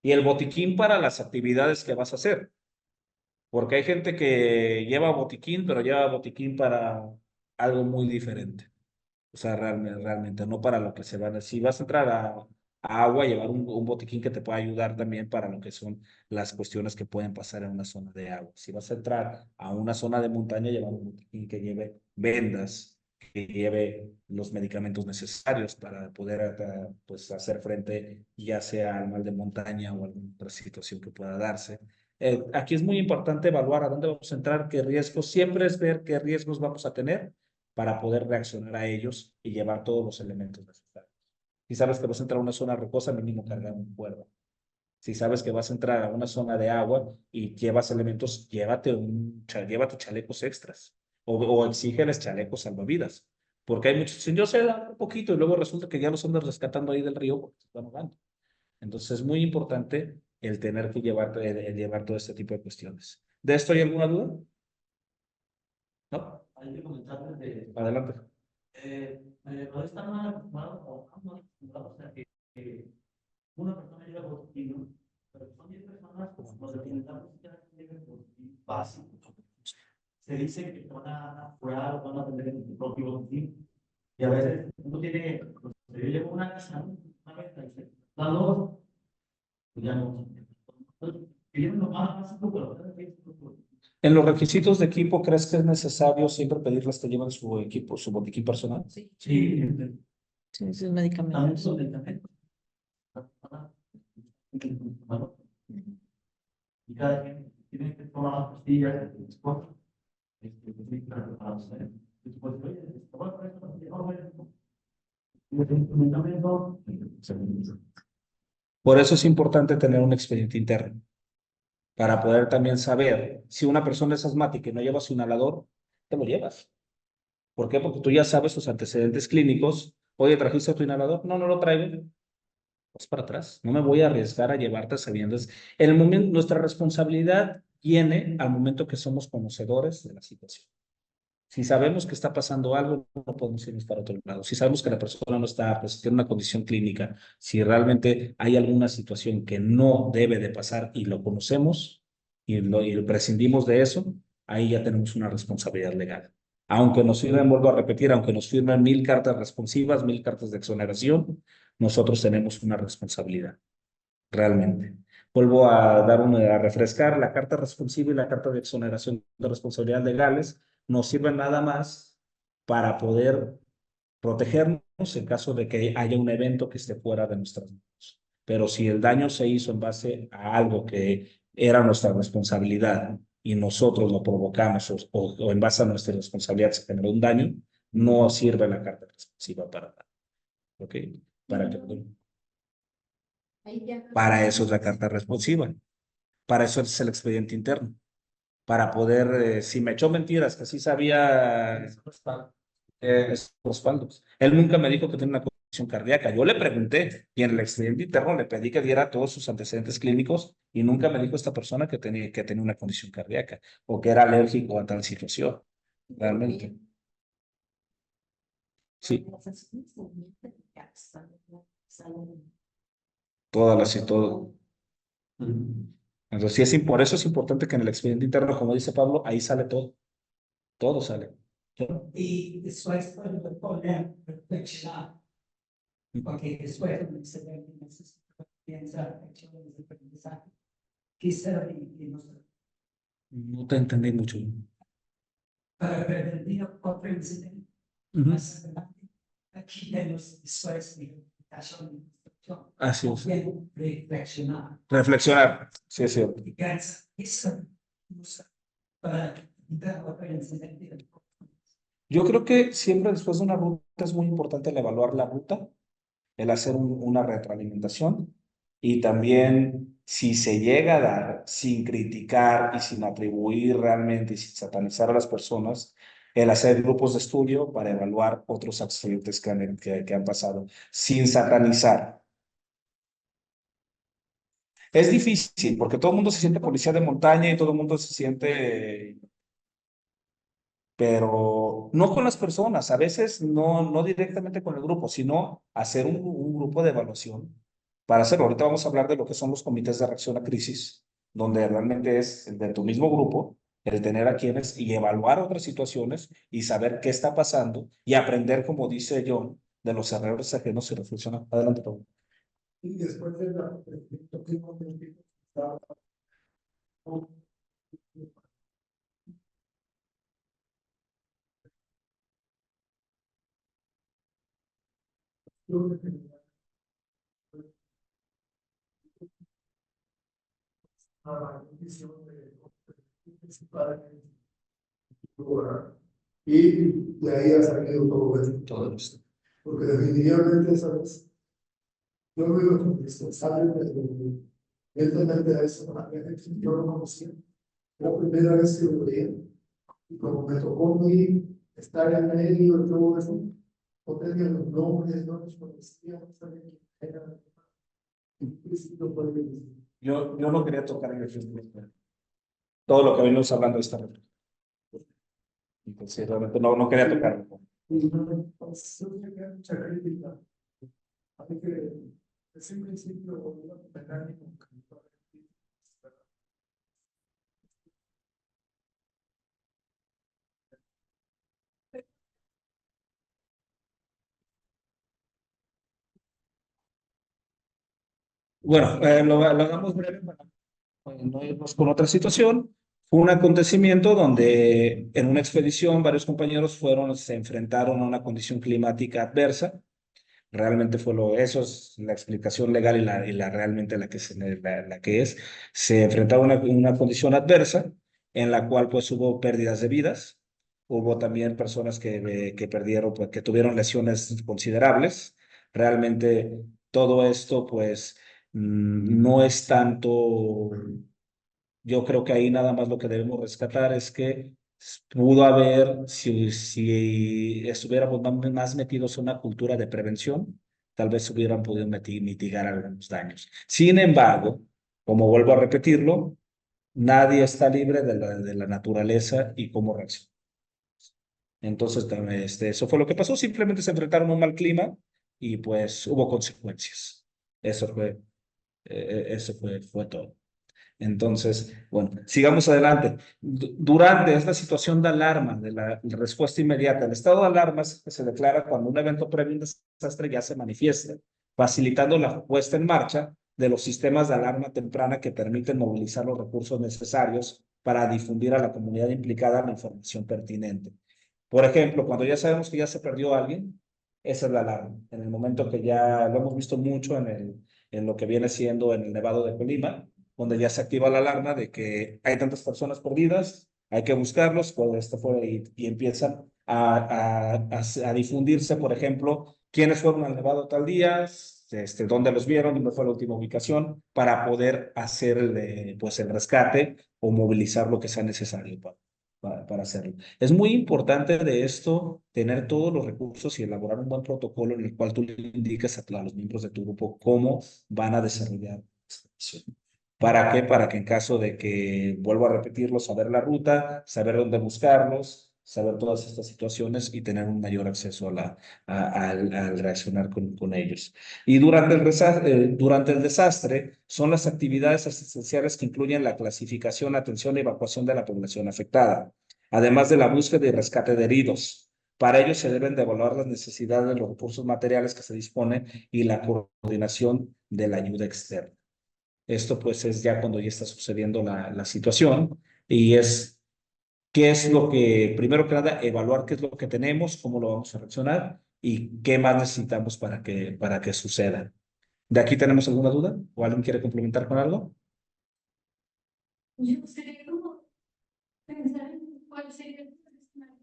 Y el botiquín para las actividades que vas a hacer, porque hay gente que lleva botiquín, pero lleva botiquín para algo muy diferente. O sea, realmente, no para lo que se van a... Si vas a entrar a agua, llevar un botiquín que te pueda ayudar también para lo que son las cuestiones que pueden pasar en una zona de agua. Si vas a entrar a una zona de montaña, llevar un botiquín que lleve vendas, que lleve los medicamentos necesarios para poder pues, hacer frente ya sea al mal de montaña o alguna otra situación que pueda darse. Aquí es muy importante evaluar a dónde vamos a entrar, qué riesgos, siempre es ver qué riesgos vamos a tener para poder reaccionar a ellos y llevar todos los elementos necesarios. Si sabes que vas a entrar a una zona rocosa, mínimo cargar un cuerda. Si sabes que vas a entrar a una zona de agua y llevas elementos, llévate chalecos extras o exígeles chalecos salvavidas. Porque hay muchos, yo sé un poquito y luego resulta que ya los andan rescatando ahí del río porque se están ahogando. Entonces es muy importante el tener que el llevar todo este tipo de cuestiones. ¿De esto hay alguna duda? ¿No?
Hay que comentarles de,
Adelante.
no están mal acostumbrados o mal acostumbrados a que una persona llega por ti, ¿no? Pero son 10 personas, pues los departamentos ya llegan por ti básico. Se dice que van a curar, van a tener el propio botín. Y a veces uno tiene, pues, yo llevo una casa, ¿no? Una vez, la dos, pues ya no. Piden lo más básico, pero cada vez
En los requisitos de equipo, ¿crees que es necesario siempre pedirles que lleven su equipo, su botiquín personal?
Sí,
sí,
sí, sus
también
medicamentos.
son medicamentos. Y cada quien tiene que tomar las pastillas de transporte.
Por eso es importante tener un expediente interno, para poder también saber si una persona es asmática y no lleva su inhalador, te lo llevas. ¿Por qué? Porque tú ya sabes sus antecedentes clínicos. Oye, ¿trajiste tu inhalador? No, no lo traigo. Pues para atrás. No me voy a arriesgar a llevarte sabiendo. El momento, nuestra responsabilidad viene al momento que somos conocedores de la situación. Si sabemos que está pasando algo, no podemos irnos para otro lado. Si sabemos que la persona no está, pues tiene una condición clínica, si realmente hay alguna situación que no debe de pasar y lo conocemos y prescindimos de eso, ahí ya tenemos una responsabilidad legal. Aunque nos firmen, vuelvo a repetir, aunque nos firmen 1000 cartas responsivas, 1000 cartas de exoneración, nosotros tenemos una responsabilidad, realmente. Vuelvo a refrescar, la carta responsiva y la carta de exoneración de responsabilidades legales nos sirven nada más para poder protegernos en caso de que haya un evento que esté fuera de nuestras manos. pero si el daño se hizo en base a algo que era nuestra responsabilidad y nosotros lo provocamos o en base a nuestra responsabilidad se generó un daño, no sirve la carta responsiva para nada. ¿Ok? Para, que,
Ahí ya no
para
sé.
eso es la carta responsiva. Para eso es el expediente interno. Para poder, si me echó mentiras, que sí sabía esos respaldos. Él nunca me dijo que tenía una condición cardíaca. Yo le pregunté y en el expediente interno le pedí que diera todos sus antecedentes clínicos y nunca me dijo esta persona que tenía una condición cardíaca o que era alérgico a tal situación. Realmente. Sí,
Las acciones se mienten, ya salen.
todas las y todo. Entonces, sí por eso es importante que en el expediente interno, como dice Pablo, ahí sale todo. Todo sale.
Y después puedo poner reflexionar, porque después de se ve que necesita pensar acciones de aprendizaje, quizá y no sé,
No te entendí mucho.
para prevenir otro incidente
Ujú.
más adelante. Aquí tenemos después de implementación y construcción.
Así es.
También reflexionar.
Reflexionar. Sí, es cierto.
Y eso usa para evitar otro incidente.
Yo creo que siempre después de una ruta es muy importante el evaluar la ruta, el hacer una retroalimentación y también si se llega a dar sin criticar y sin atribuir realmente y sin satanizar a las personas, el hacer grupos de estudio para evaluar otros accidentes que han pasado sin satanizar. Es difícil porque todo el mundo se siente policía de montaña y todo el mundo se siente, pero no con las personas, a veces no directamente con el grupo, sino hacer un grupo de evaluación para hacerlo. Ahorita vamos a hablar de lo que son los comités de reacción a crisis, donde realmente es de tu mismo grupo el tener a quienes y evaluar otras situaciones y saber qué está pasando y aprender, como dice John, de los errores ajenos y reflexionar. Adelante, Pablo.
Y después de la y de ahí ha salido todo esto.
Todo esto.
Porque definitivamente, ¿sabes? Yo no digo que indispensable, pero evidentemente a eso yo lo conocía. La primera vez que lo veía, y como me tocó muy estar en medio de todo eso, no tenía los nombres, no los conocía, no sabía quién era. Implícito por el
Yo no quería tocar en el Facebook. Todo lo que venimos hablando esta vez. Entonces, realmente no quería tocarlo.
y no, pues, yo tenía mucha crítica. Así que, desde un principio, volví a pegar con
Bueno, lo hagamos breve para no irnos con otra situación. Fue un acontecimiento donde en una expedición varios compañeros se enfrentaron a una condición climática adversa. Realmente eso es la explicación legal y realmente la que es. Se enfrentaron a una condición adversa en la cual pues hubo pérdidas de vidas. Hubo también personas que perdieron, pues, que tuvieron lesiones considerables. Realmente todo esto pues no es tanto. Yo creo que ahí nada más lo que debemos rescatar es que pudo haber, si estuviéramos más metidos en una cultura de prevención, tal vez hubieran podido mitigar algunos daños. Sin embargo, como vuelvo a repetirlo, nadie está libre de la naturaleza y cómo reacciona. Entonces, eso fue lo que pasó. Simplemente se enfrentaron a un mal clima y pues hubo consecuencias. Eso fue todo. Entonces, bueno, sigamos adelante. Durante esta situación de alarma, de la respuesta inmediata, el estado de alarma se declara cuando un evento previo a un desastre ya se manifiesta, facilitando la puesta en marcha de los sistemas de alarma temprana que permiten movilizar los recursos necesarios para difundir a la comunidad implicada la información pertinente. Por ejemplo, cuando ya sabemos que ya se perdió alguien, esa es la alarma. En el momento que ya lo hemos visto mucho en lo que viene siendo en el Nevado de Colima, donde ya se activa la alarma de que hay tantas personas perdidas, hay que buscarlos, pues esto fue, y empiezan a difundirse, por ejemplo, quiénes fueron al Nevado tal día, dónde los vieron, dónde fue la última ubicación, para poder hacer pues el rescate o movilizar lo que sea necesario para hacerlo. Es muy importante de esto tener todos los recursos y elaborar un buen protocolo en el cual tú le indiques a los miembros de tu grupo cómo van a desarrollar esta misión. ¿Para qué? Para que en caso de que, vuelvo a repetirlo, saber la ruta, saber dónde buscarlos, saber todas estas situaciones y tener un mayor acceso al reaccionar con ellos. Y durante el desastre son las actividades asistenciales que incluyen la clasificación, atención y evacuación de la población afectada, además de la búsqueda y rescate de heridos. Para ello se deben de evaluar las necesidades de los recursos materiales que se disponen y la coordinación de la ayuda externa. Esto pues es ya cuando ya está sucediendo la situación y es qué es lo que, primero que nada, evaluar qué es lo que tenemos, cómo lo vamos a reaccionar y qué más necesitamos para que suceda. ¿De aquí tenemos alguna duda? ¿O alguien quiere complementar con algo?
Yo gustaría como pensar en cuál sería el escenario.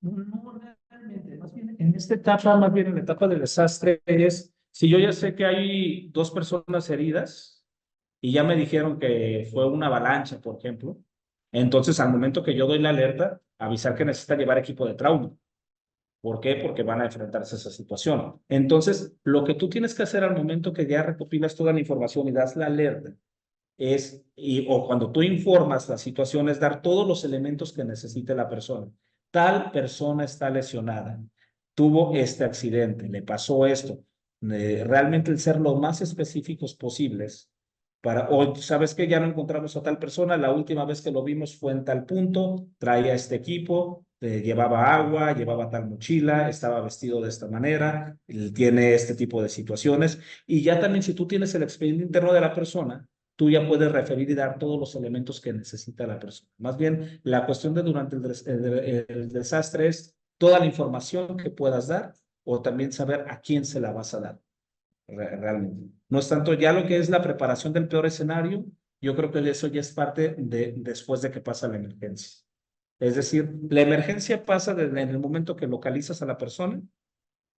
No, realmente, más bien en esta etapa, más bien en la etapa del desastre, es si yo ya sé que hay 2 personas heridas y ya me dijeron que fue una avalancha, por ejemplo, entonces al momento que yo doy la alerta, avisar que necesita llevar equipo de trauma. ¿Por qué? Porque van a enfrentarse a esa situación. Entonces, lo que tú tienes que hacer al momento que ya recopilas toda la información y das la alerta o cuando tú informas la situación, es dar todos los elementos que necesite la persona. Tal persona está lesionada, tuvo este accidente, le pasó esto. Realmente el ser lo más específicos posibles o sabes que ya no encontramos a tal persona, la última vez que lo vimos fue en tal punto, traía este equipo, llevaba agua, llevaba tal mochila, estaba vestido de esta manera, tiene este tipo de situaciones. Y ya también si tú tienes el expediente interno de la persona, tú ya puedes referir y dar todos los elementos que necesita la persona. Más bien, la cuestión de durante el desastre es toda la información que puedas dar o también saber a quién se la vas a dar realmente. No es tanto ya lo que es la preparación del peor escenario, yo creo que eso ya es parte de después de que pasa la emergencia. Es decir, la emergencia pasa desde en el momento que localizas a la persona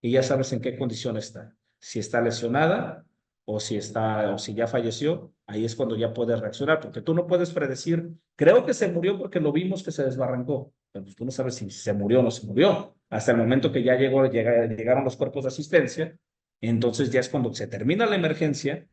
y ya sabes en qué condición está. Si está lesionada o si ya falleció, ahí es cuando ya puedes reaccionar, porque tú no puedes predecir, creo que se murió porque lo vimos que se desbarrancó, pero tú no sabes si se murió o no se murió. Hasta el momento que ya llegaron los cuerpos de asistencia, entonces ya es cuando se termina la emergencia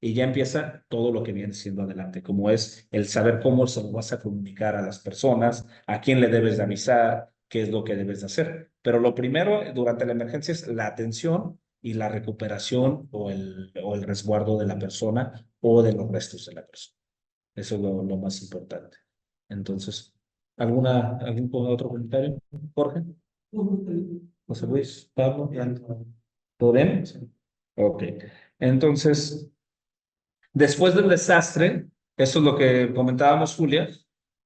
y ya empieza todo lo que viene siendo adelante, como es el saber cómo se lo vas a comunicar a las personas, a quién le debes de avisar, qué es lo que debes de hacer. Pero lo primero durante la emergencia es la atención y la recuperación o el resguardo de la persona o de los restos de la persona. Eso es lo más importante. Entonces, ¿algún otro comentario? Jorge, José Luis, Pablo, ¿todo bien? Ok. Entonces, después del desastre, eso es lo que comentábamos, Julia,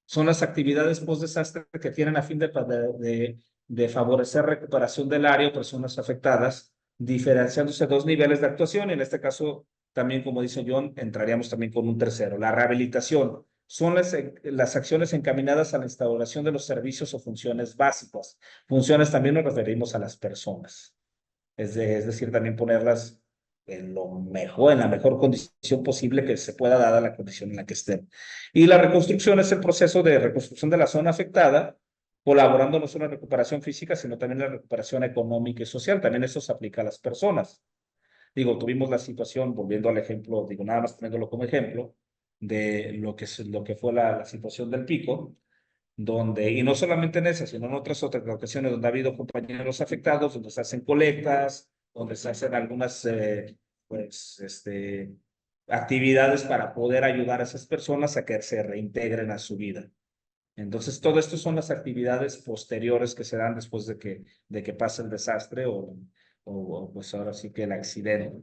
son las actividades post-desastre que tienen a fin de favorecer recuperación del área o personas afectadas, diferenciándose dos niveles de actuación. En este caso, también, como dice John, entraríamos también con un tercero. La rehabilitación son las acciones encaminadas a la instauración de los servicios o funciones básicas. Funciones también nos referimos a las personas. Es decir, también ponerlas en la mejor condición posible que se pueda dada la condición en la que estén. Y la reconstrucción es el proceso de reconstrucción de la zona afectada, colaborando no solo en la recuperación física, sino también en la recuperación económica y social. También eso se aplica a las personas. Digo, tuvimos la situación, volviendo al ejemplo, digo, nada más poniéndolo como ejemplo, de lo que fue la situación del pico, donde, y no solamente en esa, sino en otras ocasiones donde ha habido compañeros afectados, donde se hacen colectas, donde se hacen algunas actividades para poder ayudar a esas personas a que se reintegren a su vida. Entonces, todo esto son las actividades posteriores que se dan después de que pasa el desastre o pues ahora sí que el accidente.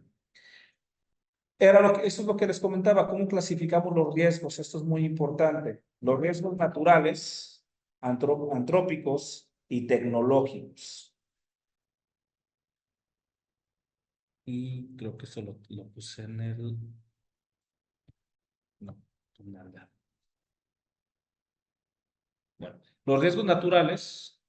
Eso es lo que les comentaba, cómo clasificamos los riesgos. Esto es muy importante. Los riesgos naturales, antrópicos y tecnológicos.
Y creo que eso lo puse en el... No, nada. Bueno, los riesgos naturales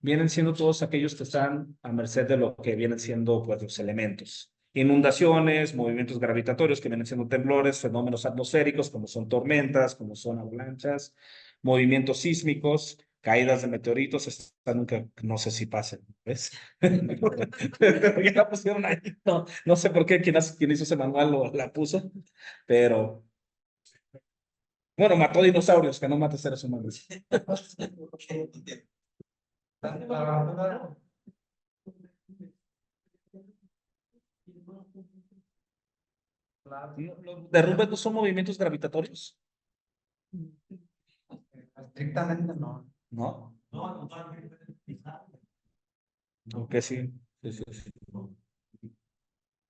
vienen siendo todos aquellos que están a merced de lo que vienen siendo pues, los elementos. Inundaciones, movimientos gravitatorios que vienen siendo temblores, fenómenos atmosféricos como son tormentas, como son avalanchas, movimientos sísmicos, caídas de meteoritos, esta nunca, no sé si pasen, ¿ves? Pero ya la pusieron ahí, no sé por qué, quién hizo ese manual la puso, pero bueno, mató dinosaurios, que no mate seres humanos. Los derrumbes no son movimientos gravitatorios,
Estrictamente no.
¿no?
No, totalmente.
Aunque sí. Sí, sí, sí.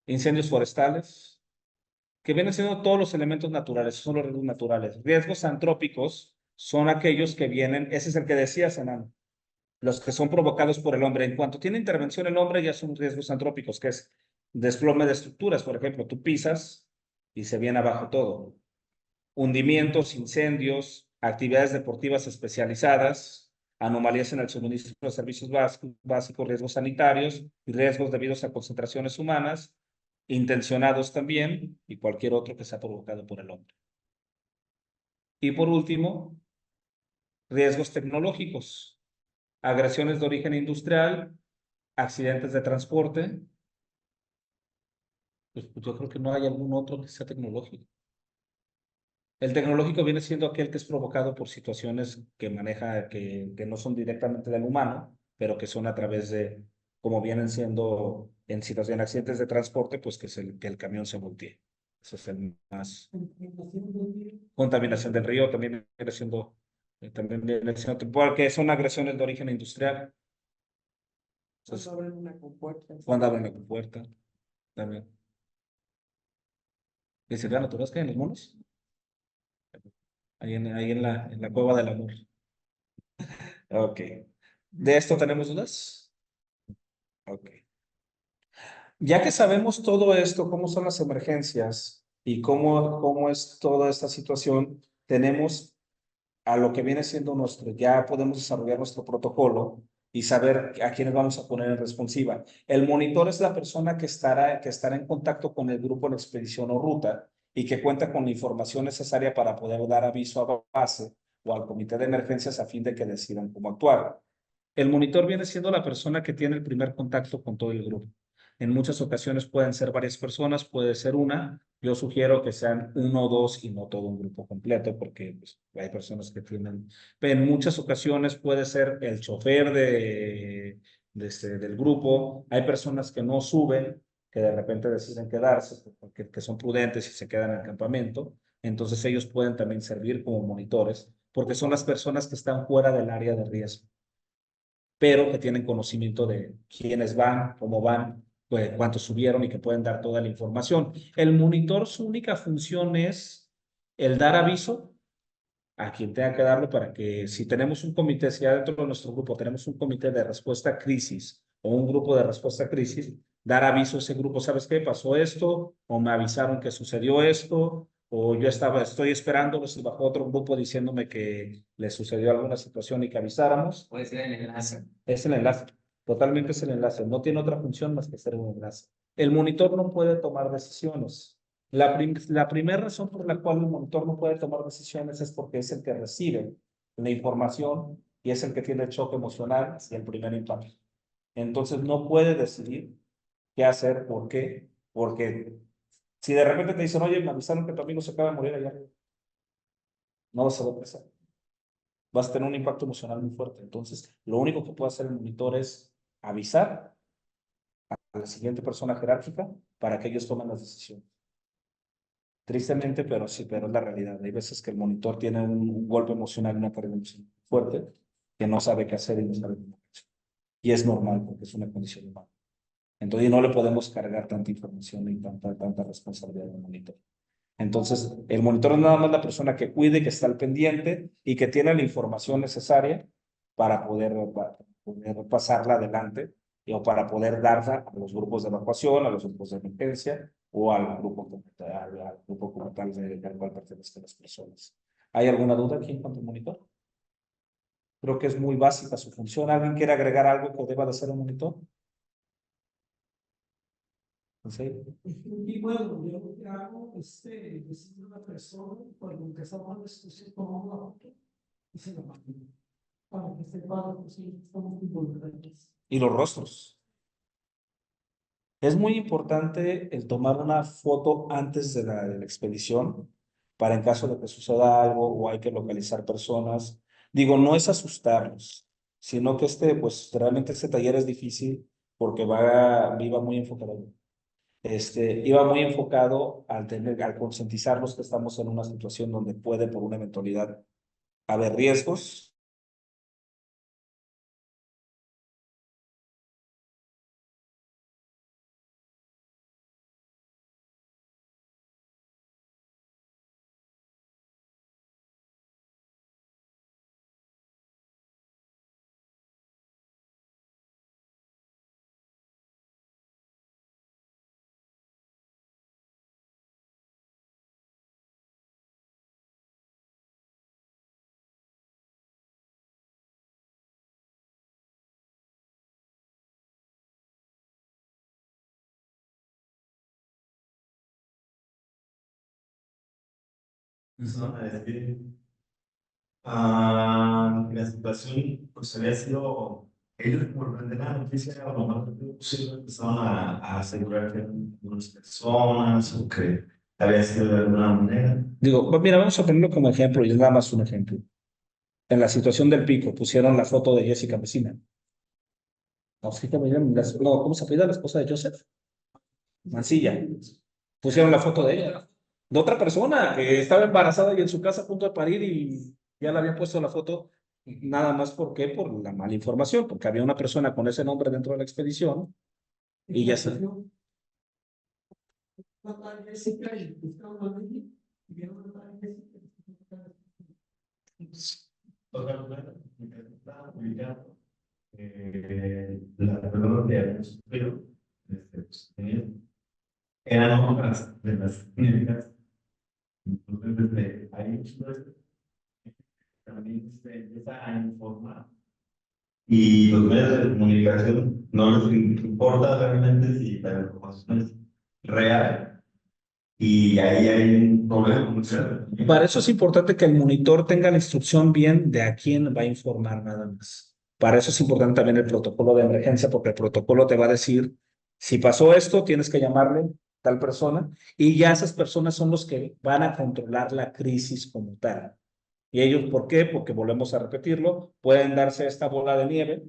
Incendios forestales, que vienen siendo todos los elementos naturales, son los riesgos naturales. Riesgos antrópicos son aquellos que vienen, ese es el que decías, Enano, los que son provocados por el hombre. En cuanto tiene intervención el hombre, ya son riesgos antrópicos, que es desplome de estructuras. Por ejemplo, tú pisas y se viene abajo todo. Hundimientos, incendios, actividades deportivas especializadas, anomalías en el suministro de servicios básicos, riesgos sanitarios y riesgos debidos a concentraciones humanas, intencionados también, y cualquier otro que sea provocado por el hombre. Y por último, riesgos tecnológicos, agresiones de origen industrial, accidentes de transporte. Pues yo creo que no hay algún otro que sea tecnológico. El tecnológico viene siendo aquel que es provocado por situaciones que maneja, que no son directamente del humano, pero que son a través de, como vienen siendo en situaciones de accidentes de transporte, pues que el camión se voltee. Ese es el más. Contaminación del río también viene siendo, porque son agresiones de origen industrial. Entonces, cuando abren una compuerta, también. Dice, claro, ¿tú ves que en los monos? Ahí en la cueva del amor. Ok. ¿De esto tenemos dudas? Ok. Ya que sabemos todo esto, cómo son las emergencias y cómo es toda esta situación, tenemos a lo que viene siendo ya podemos desarrollar nuestro protocolo y saber a quiénes vamos a poner en responsiva. El monitor es la persona que estará en contacto con el grupo en expedición o ruta y que cuenta con la información necesaria para poder dar aviso a base o al comité de emergencias a fin de que decidan cómo actuar. El monitor viene siendo la persona que tiene el primer contacto con todo el grupo. En muchas ocasiones pueden ser varias personas, puede ser una. Yo sugiero que sean uno o dos y no todo un grupo completo, porque pues, hay personas que tienen. En muchas ocasiones puede ser el chofer del grupo. Hay personas que no suben, que de repente deciden quedarse, porque que son prudentes y se quedan en el campamento. Entonces ellos pueden también servir como monitores, porque son las personas que están fuera del área de riesgo, pero que tienen conocimiento de quiénes van, cómo van, pues, cuántos subieron y que pueden dar toda la información. El monitor, su única función es el dar aviso a quien tenga que darlo para que si tenemos un comité, si ya dentro de nuestro grupo tenemos un comité de respuesta a crisis o un grupo de respuesta a crisis, dar aviso a ese grupo, ¿sabes qué? Pasó esto, o me avisaron que sucedió esto, o yo estoy esperándolos y bajó otro grupo diciéndome que les sucedió alguna situación y que avisáramos.
Puede ser el enlace.
Es el enlace, totalmente es el enlace, no tiene otra función más que ser un enlace. El monitor no puede tomar decisiones. La primera razón por la cual el monitor no puede tomar decisiones es porque es el que recibe la información y es el que tiene el choque emocional y el primer impacto. Entonces no puede decidir qué hacer, por qué, porque si de repente te dicen, oye, me avisaron que tu amigo se acaba de morir allá, no vas a saber qué hacer. Vas a tener un impacto emocional muy fuerte. Entonces, lo único que puede hacer el monitor es avisar a la siguiente persona jerárquica para que ellos tomen las decisiones. Tristemente, pero sí, pero es la realidad. Hay veces que el monitor tiene un golpe emocional, una carga emocional fuerte, que no sabe qué hacer y no sabe cómo hacer. Y es normal porque es una condición humana. Entonces, no le podemos cargar tanta información y tanta responsabilidad al monitor. Entonces, el monitor es nada más la persona que cuide, que está al pendiente y que tiene la información necesaria para poder pasarla adelante o para poder darla a los grupos de evacuación, a los grupos de emergencia o al grupo como tal al cual pertenecen las personas. ¿Hay alguna duda aquí en cuanto al monitor? Creo que es muy básica su función. ¿Alguien quiere agregar algo que deba de hacer un monitor? ¿Sí?
Y bueno, yo lo que hago es decirle a una persona cuando empezamos la discusión tomamos la foto y se la mando para que sepa que sí estamos involucrados.
Y los rostros. Es muy importante el tomar una foto antes de la expedición para en caso de que suceda algo o hay que localizar personas. Digo, no es asustarlos, sino que pues realmente este taller es difícil porque iba muy enfocado. Iba muy enfocado al concientizarlos que estamos en una situación donde puede por una eventualidad haber riesgos.
No, es que, la situación pues había sido, ellos por prender la noticia lo más rápido posible empezaron a asegurar que eran unas personas o que había sido de alguna manera.
Digo, pues mira, vamos a ponerlo como ejemplo y es nada más un ejemplo. En la situación del pico pusieron la foto de Jessica Vecina. No, sí que no, ¿cómo se apellida la esposa de Joseph? Mancilla. Pusieron la foto de ella. De otra persona que estaba embarazada y en su casa a punto de parir y ya le habían puesto la foto. Nada más, ¿por qué? Por la mala información, porque había una persona con ese nombre dentro de la expedición y ya se...
Matar a Jessica y buscaron a Maggie y vieron matar a Jessica.
La prueba que habían sufrido pues, eran otras de las clínicas. Entonces, desde ahí pues, también se empieza a informar. Y los medios de comunicación no les importa realmente si la información es real. Y ahí hay un problema muy grave.
Para eso es importante que el monitor tenga la instrucción bien de a quién va a informar nada más. Para eso es importante también el protocolo de emergencia, porque el protocolo te va a decir, si pasó esto, tienes que llamarle tal persona, y ya esas personas son los que van a controlar la crisis como tal. ¿Y ellos por qué? Porque volvemos a repetirlo, pueden darse esta bola de nieve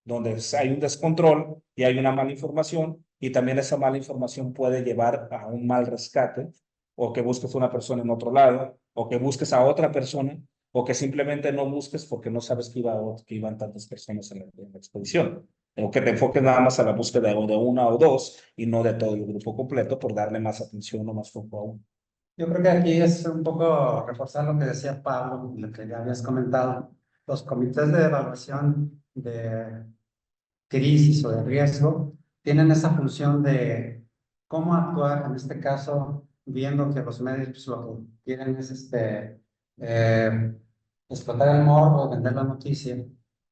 donde hay un descontrol y hay una mala información, y también esa mala información puede llevar a un mal rescate, o que busques a una persona en otro lado, o que busques a otra persona, o que simplemente no busques porque no sabes que iban tantas personas en la expedición, o que te enfoques nada más a la búsqueda de una o dos y no de todo el grupo completo por darle más atención o más foco a uno.
Yo creo que aquí es un poco reforzar lo que decía Pablo, lo que ya habías comentado. Los comités de evaluación de crisis o de riesgo tienen esa función de cómo actuar, en este caso, viendo que los medios pues, lo que quieren es eh, explotar el morbo, vender la noticia,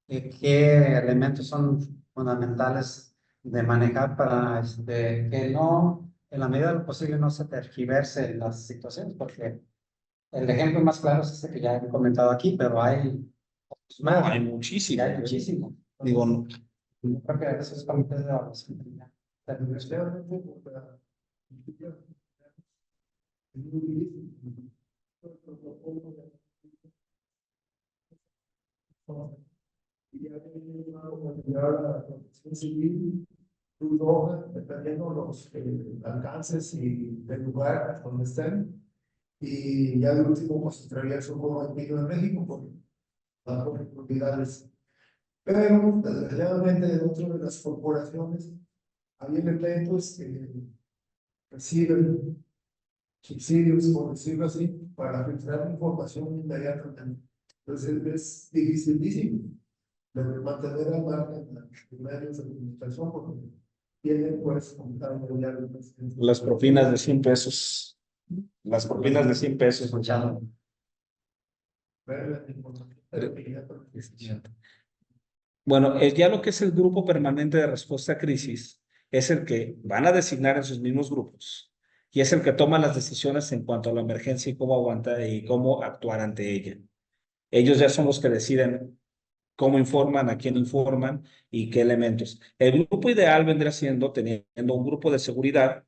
qué elementos son fundamentales de manejar para que no, en la medida de lo posible, no se tergiverse las situaciones, porque el ejemplo más claro es este que ya he comentado aquí, pero hay
No, hay
y
muchísimo.
hay muchísimo.
Digo, no.
Yo creo que eso es comités de evaluación.
Desgraciadamente, por la política, es muy difícil. El protocolo de- y ya tiene una comunidad de la protección civil, Cruz Roja, dependiendo los alcances y del lugar donde estén. Y ya de último, pues entraría el socorro alpino en México por las oportunidades. Pero, desgraciadamente, dentro de las corporaciones, hay elementos que reciben subsidios, por decirlo así, para filtrar información inmediatamente. Entonces es dificilísimo.
de mantener al margen los medios de comunicación, porque tienen pues contando ya
Las propinas de 100 pesos. Las propinas de 100 pesos.
Escuchado.
Bueno, ya lo que es el grupo permanente de respuesta a crisis es el que van a designar en sus mismos grupos y es el que toma las decisiones en cuanto a la emergencia y cómo aguantar y cómo actuar ante ella. Ellos ya son los que deciden cómo informan, a quién informan y qué elementos. El grupo ideal vendría siendo teniendo un grupo de seguridad,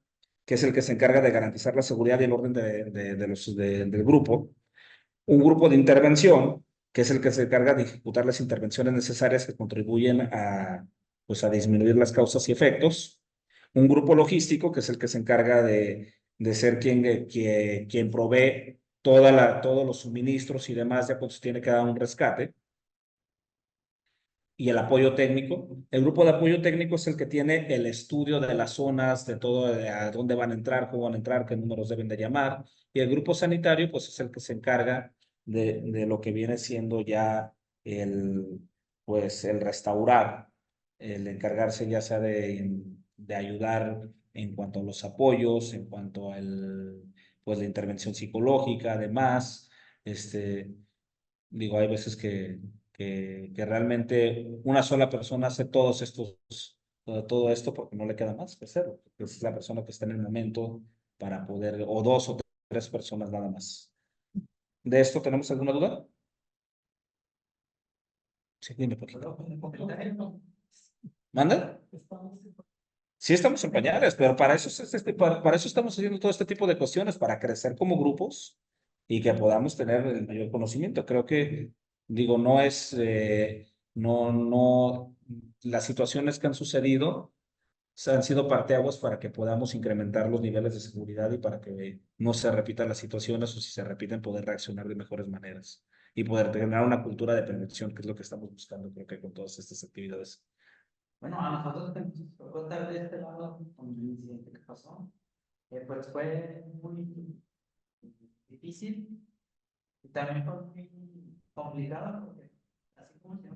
que es el que se encarga de garantizar la seguridad y el orden del grupo, un grupo de intervención, que es el que se encarga de ejecutar las intervenciones necesarias que contribuyen pues, a disminuir las causas y efectos, un grupo logístico, que es el que se encarga de ser quien provee todos los suministros y demás, ya cuando se tiene que dar un rescate, y el apoyo técnico. El grupo de apoyo técnico es el que tiene el estudio de las zonas, de todo, de a dónde van a entrar, cómo van a entrar, qué números deben de llamar. Y el grupo sanitario, pues es el que se encarga de lo que viene siendo ya pues, el restaurar, el encargarse ya sea de ayudar en cuanto a los apoyos, en cuanto a pues, la intervención psicológica, además, digo, hay veces que realmente una sola persona hace todo esto porque no le queda más que hacerlo. Es la persona que está en el momento para poder, o dos o tres personas nada más. ¿De esto tenemos alguna duda? Sí, dime, por favor. ¿Manda? Sí estamos en pañales, pero para eso, para eso estamos haciendo todo este tipo de cuestiones, para crecer como grupos y que podamos tener el mayor conocimiento. Creo que, digo, no, las situaciones que han sucedido han sido parteaguas para que podamos incrementar los niveles de seguridad y para que no se repitan las situaciones o si se repiten poder reaccionar de mejores maneras y poder generar una cultura de prevención, que es lo que estamos buscando, creo que con todas estas actividades.
Bueno, a nosotros que nos tocó estar de este lado con el incidente que pasó, pues fue muy difícil y también fue muy complicado porque así como se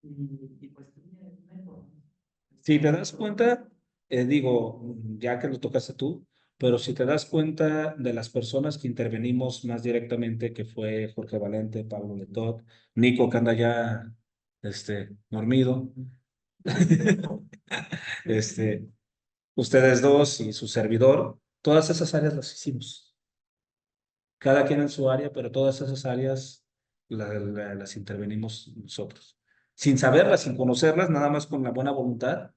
y pues
Si te das cuenta, digo, ya que lo tocaste tú, pero si te das cuenta de las personas que intervenimos más directamente, que fue Jorge Valente, Pablo Letot, Nico, que anda ya dormido, este, ustedes dos y su servidor, todas esas áreas las hicimos. Cada quien en su área, pero todas esas áreas las intervenimos nosotros. Sin saberlas, sin conocerlas, nada más con la buena voluntad.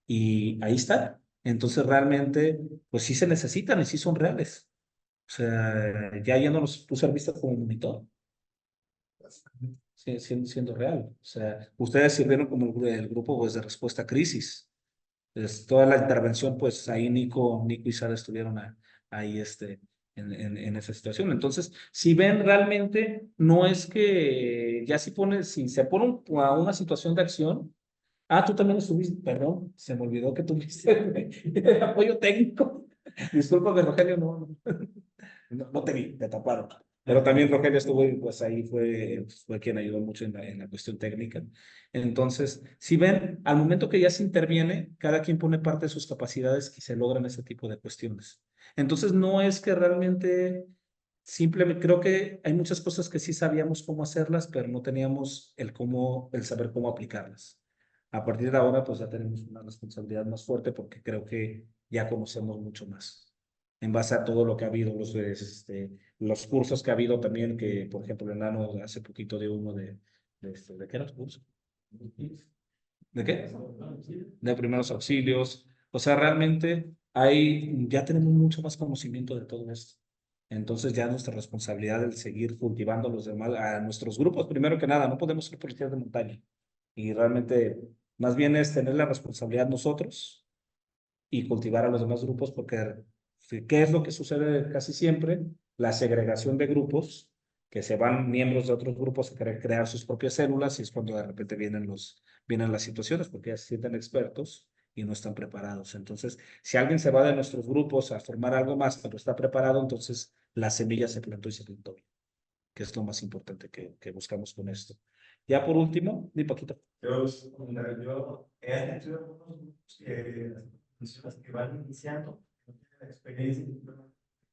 Y ahí está. Entonces realmente, pues sí se necesitan y sí son reales. O sea, ya yéndonos, tú ser vista como monitor, siendo real. O sea, ustedes sirvieron como el grupo pues, de respuesta a crisis. Toda la intervención, pues ahí Nico y Sara estuvieron ahí en esa situación. Entonces, si ven realmente, no es que ya si se pone a una situación de acción, tú también estuviste, perdón, se me olvidó que tuviste apoyo técnico. Discúlpame, Rogelio, no te vi, te taparon. Pero también Rogelio estuvo, y pues ahí fue quien ayudó mucho en la cuestión técnica. Entonces, si ven, al momento que ya se interviene, cada quien pone parte de sus capacidades y se logran ese tipo de cuestiones. Entonces, no es que realmente, simplemente, creo que hay muchas cosas que sí sabíamos cómo hacerlas, pero no teníamos el saber cómo aplicarlas. A partir de ahora, pues ya tenemos una responsabilidad más fuerte porque creo que ya conocemos mucho más en base a todo lo que ha habido, los cursos que ha habido también, que por ejemplo el Nano hace poquito dio uno ¿de qué era el curso? ¿De qué? De primeros auxilios. O sea, realmente ya tenemos mucho más conocimiento de todo esto. Entonces ya nuestra responsabilidad es seguir cultivando a nuestros grupos, primero que nada, no podemos ser policías de montaña. Y realmente, más bien es tener la responsabilidad nosotros y cultivar a los demás grupos porque Sí, ¿qué es lo que sucede casi siempre? La segregación de grupos, que se van miembros de otros grupos a querer crear sus propias células y es cuando de repente vienen las situaciones porque ya se sienten expertos y no están preparados. Entonces, si alguien se va de nuestros grupos a formar algo más, pero está preparado, entonces la semilla se plantó y se plantó, que es lo más importante que buscamos con esto. Ya por último, mi poquito.
Yo he atendido algunos grupos personas que van iniciando, no tienen experiencia,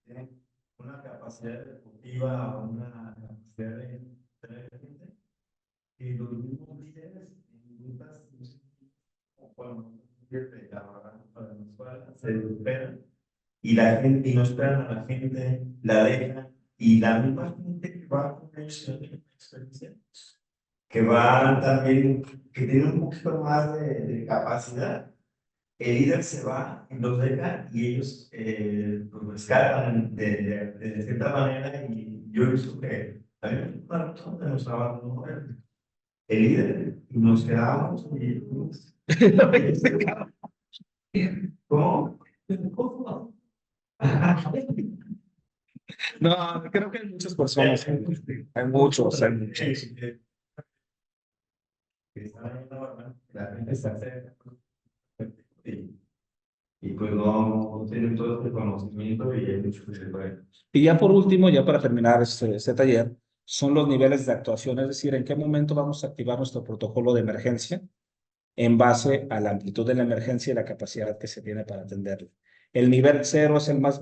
tienen una capacidad deportiva o una capacidad de tener gente, y los mismos líderes en grupos, o cuando de la para la escuela, se superan, y la gente, y no esperan a la gente, la dejan, y la misma gente que va con ellos no tiene experiencia, que va también, que tiene un poquito más de capacidad, el líder se va y los deja y ellos pues rescatan de cierta manera y yo he visto que a mí me tocó de nos abandonó el líder y nos quedamos y ¿cómo?
No, creo que hay muchas personas, hay muchos, hay muchos.
Que están ahí en la barra, la gente se hace y pues no tienen todo este conocimiento y hay mucho que se puede.
Y ya por último, ya para terminar este taller, son los niveles de actuación, es decir, en qué momento vamos a activar nuestro protocolo de emergencia en base a la amplitud de la emergencia y la capacidad que se tiene para atenderla. El nivel 0 es el más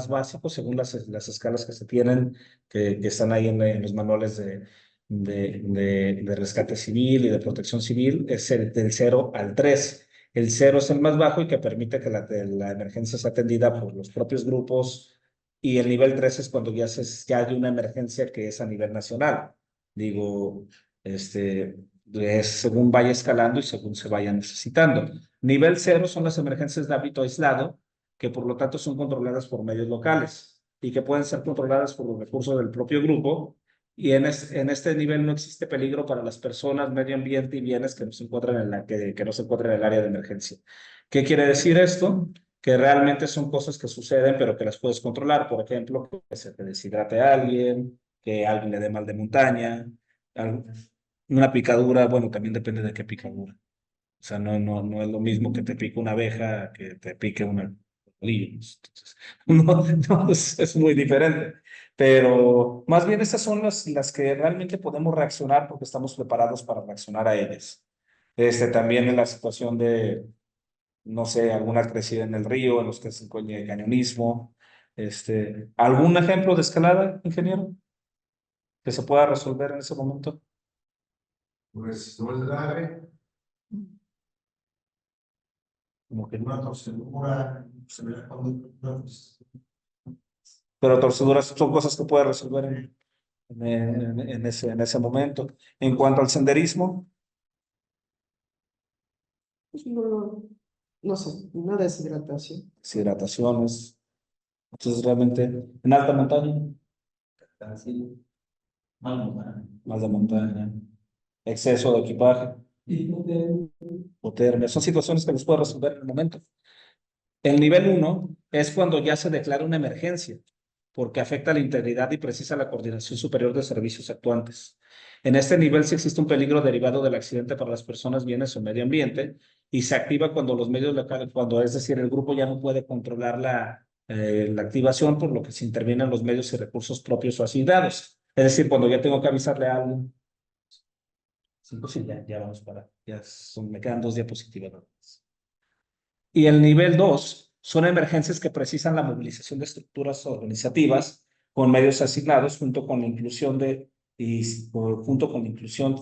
básico según las escalas que se tienen, que están ahí en los manuales de rescate civil y de protección civil, es el del 0 al 3. El 0 es el más bajo y que permite que la emergencia sea atendida por los propios grupos, y el nivel 3 es cuando ya hay una emergencia que es a nivel nacional. Digo, es según vaya escalando y según se vaya necesitando. Nivel 0 son las emergencias de ámbito aislado, que por lo tanto son controladas por medios locales y que pueden ser controladas por los recursos del propio grupo. Y en este nivel no existe peligro para las personas, medio ambiente y bienes que no se encuentran que no se encuentran en el área de emergencia. ¿Qué quiere decir esto? Que realmente son cosas que suceden, pero que las puedes controlar. Por ejemplo, que se te deshidrate a alguien, que alguien le dé mal de montaña, una picadura, bueno, también depende de qué picadura. O sea, no es lo mismo que te pique una abeja que te pique una polilla. Entonces, no, es muy diferente. Pero más bien esas son las que realmente podemos reaccionar porque estamos preparados para reaccionar a ellas. También en la situación de, no sé, alguna crecida en el río, en los que es el cañonismo. ¿Algún ejemplo de escalada, ingeniero, que se pueda resolver en ese momento?
Pues no es grave,
Como que
una torcedura, se ve cuando pues,
pero torceduras son cosas que puede resolver en ese momento. En cuanto al senderismo,
Pues no, no sé, una deshidratación.
deshidrataciones, entonces realmente en alta montaña,
Así,
más de montaña, exceso de equipaje, hipotermia, son situaciones que los puede resolver en el momento. El nivel 1 es cuando ya se declara una emergencia, porque afecta la integridad y precisa la coordinación superior de servicios actuantes. En este nivel sí existe un peligro derivado del accidente para las personas, bienes o medio ambiente, y se activa cuando los medios locales, cuando es decir, el grupo ya no puede controlar la activación, por lo que se intervienen los medios y recursos propios o asignados. Es decir, cuando ya tengo que avisarle a alguien. Sí, ya vamos me quedan 2 diapositivas. Y el nivel 2 son emergencias que precisan la movilización de estructuras organizativas con medios asignados junto con la inclusión,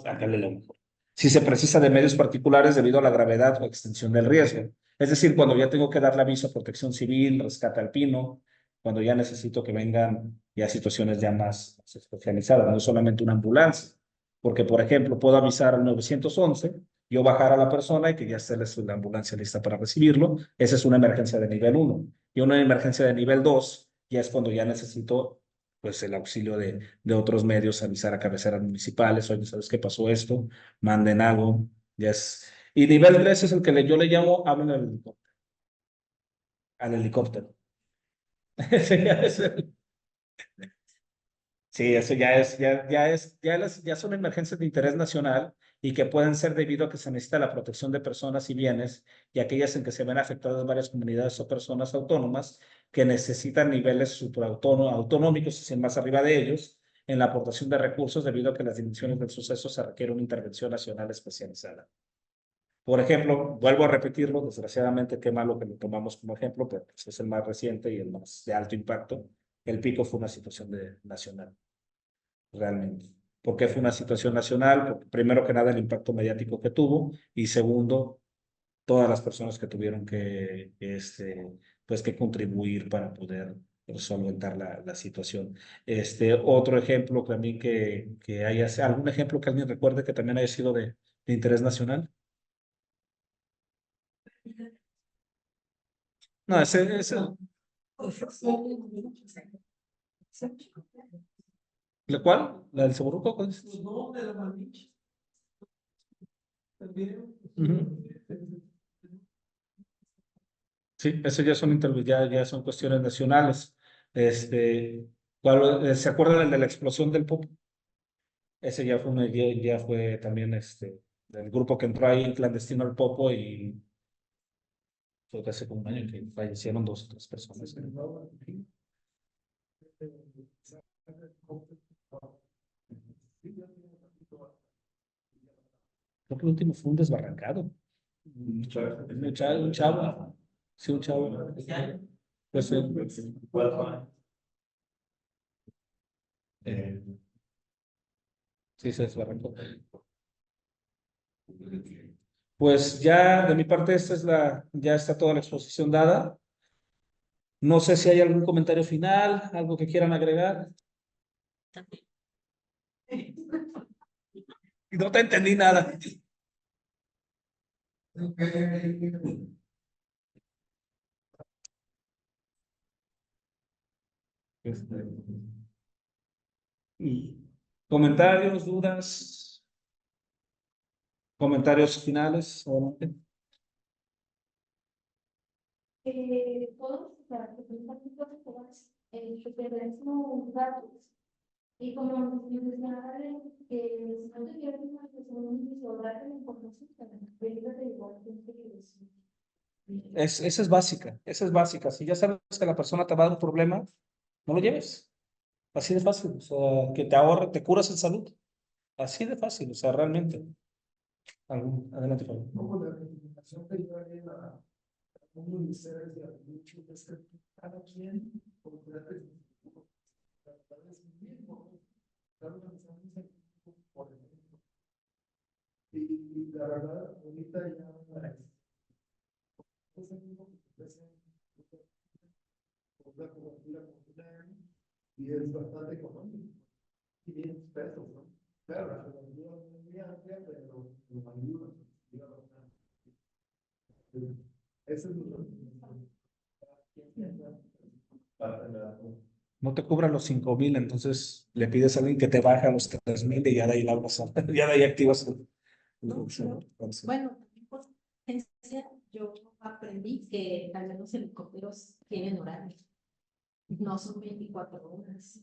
acá le leo mejor, si se precisa de medios particulares debido a la gravedad o extensión del riesgo. Es decir, cuando ya tengo que darle aviso a protección civil, rescate alpino, cuando ya necesito que vengan ya situaciones ya más especializadas, no solamente una ambulancia. Porque, por ejemplo, puedo avisar al 911, yo bajar a la persona y que ya esté la ambulancia lista para recibirlo. Esa es una emergencia de nivel 1. Y una emergencia de nivel 2 ya es cuando ya necesito pues el auxilio de otros medios, avisar a cabeceras municipales, oye, ¿sabes qué pasó esto? Manden algo. Ya es. Y nivel 3 es el que yo le llamo, hablen al helicóptero. Ese ya es Sí, eso ya son emergencias de interés nacional y que pueden ser debido a que se necesita la protección de personas y bienes y aquellas en que se ven afectadas varias comunidades o personas autónomas que necesitan niveles autonómicos, sin más arriba de ellos, en la aportación de recursos debido a que las dimensiones del suceso se requiere una intervención nacional especializada. Por ejemplo, vuelvo a repetirlo, desgraciadamente, qué malo que lo tomamos como ejemplo, pero pues, es el más reciente y el más de alto impacto. El pico fue una situación nacional realmente. ¿Por qué fue una situación nacional? Porque primero que nada el impacto mediático que tuvo y segundo, todas las personas que tuvieron pues que contribuir para poder solventar la situación. Otro ejemplo también que haya, algún ejemplo que alguien recuerde que también haya sido de interés nacional. No, ¿la cuál? ¿La del Seguro? ¿Cuál es?
No, de la Malinche. También.
Ujú. Sí, eso ya son cuestiones nacionales. ¿Se acuerdan del de la explosión del Popo? Ese ya fue también del grupo que entró ahí clandestino al Popo y fue hace como un año que fallecieron 2 o 3 personas. Creo que el último fue un desbarrancado. Un chavo. Sí, un chavo. Pues,
4 años.
sí, se desbarrancó. Pues ya de mi parte, ya está toda la exposición dada. No sé si hay algún comentario final, algo que quieran agregar. No te entendí nada. Y comentarios, dudas, comentarios finales. Adelante.
Todos, para que todas, que tenemos datos. Y como nos mencionaba, que si no te quieres una persona, darte la información, de igual
Esa es básica. Si ya sabes que la persona te va a dar un problema, no lo lleves. Así de fácil. O sea, que te ahorre, te curas en salud. Así de fácil, o sea, realmente. Adelante, Pablo.
Como la recomendación que yo haría a un ministerio de mucho es que cada quien complete es mismo, por ejemplo. Y la verdad, ahorita ya es el mismo que la cobertura popular y es bastante económico. 500 pesos, ¿no? Claro, la cobertura no es muy amplia, pero nos ayuda. Eso es lo
No te cubran los 5,000, entonces le pides a alguien que te baje a los 3,000 y ya de ahí la vas ya de ahí activas
Bueno, por experiencia, yo aprendí que al menos los helicópteros tienen horario. No son 24 horas.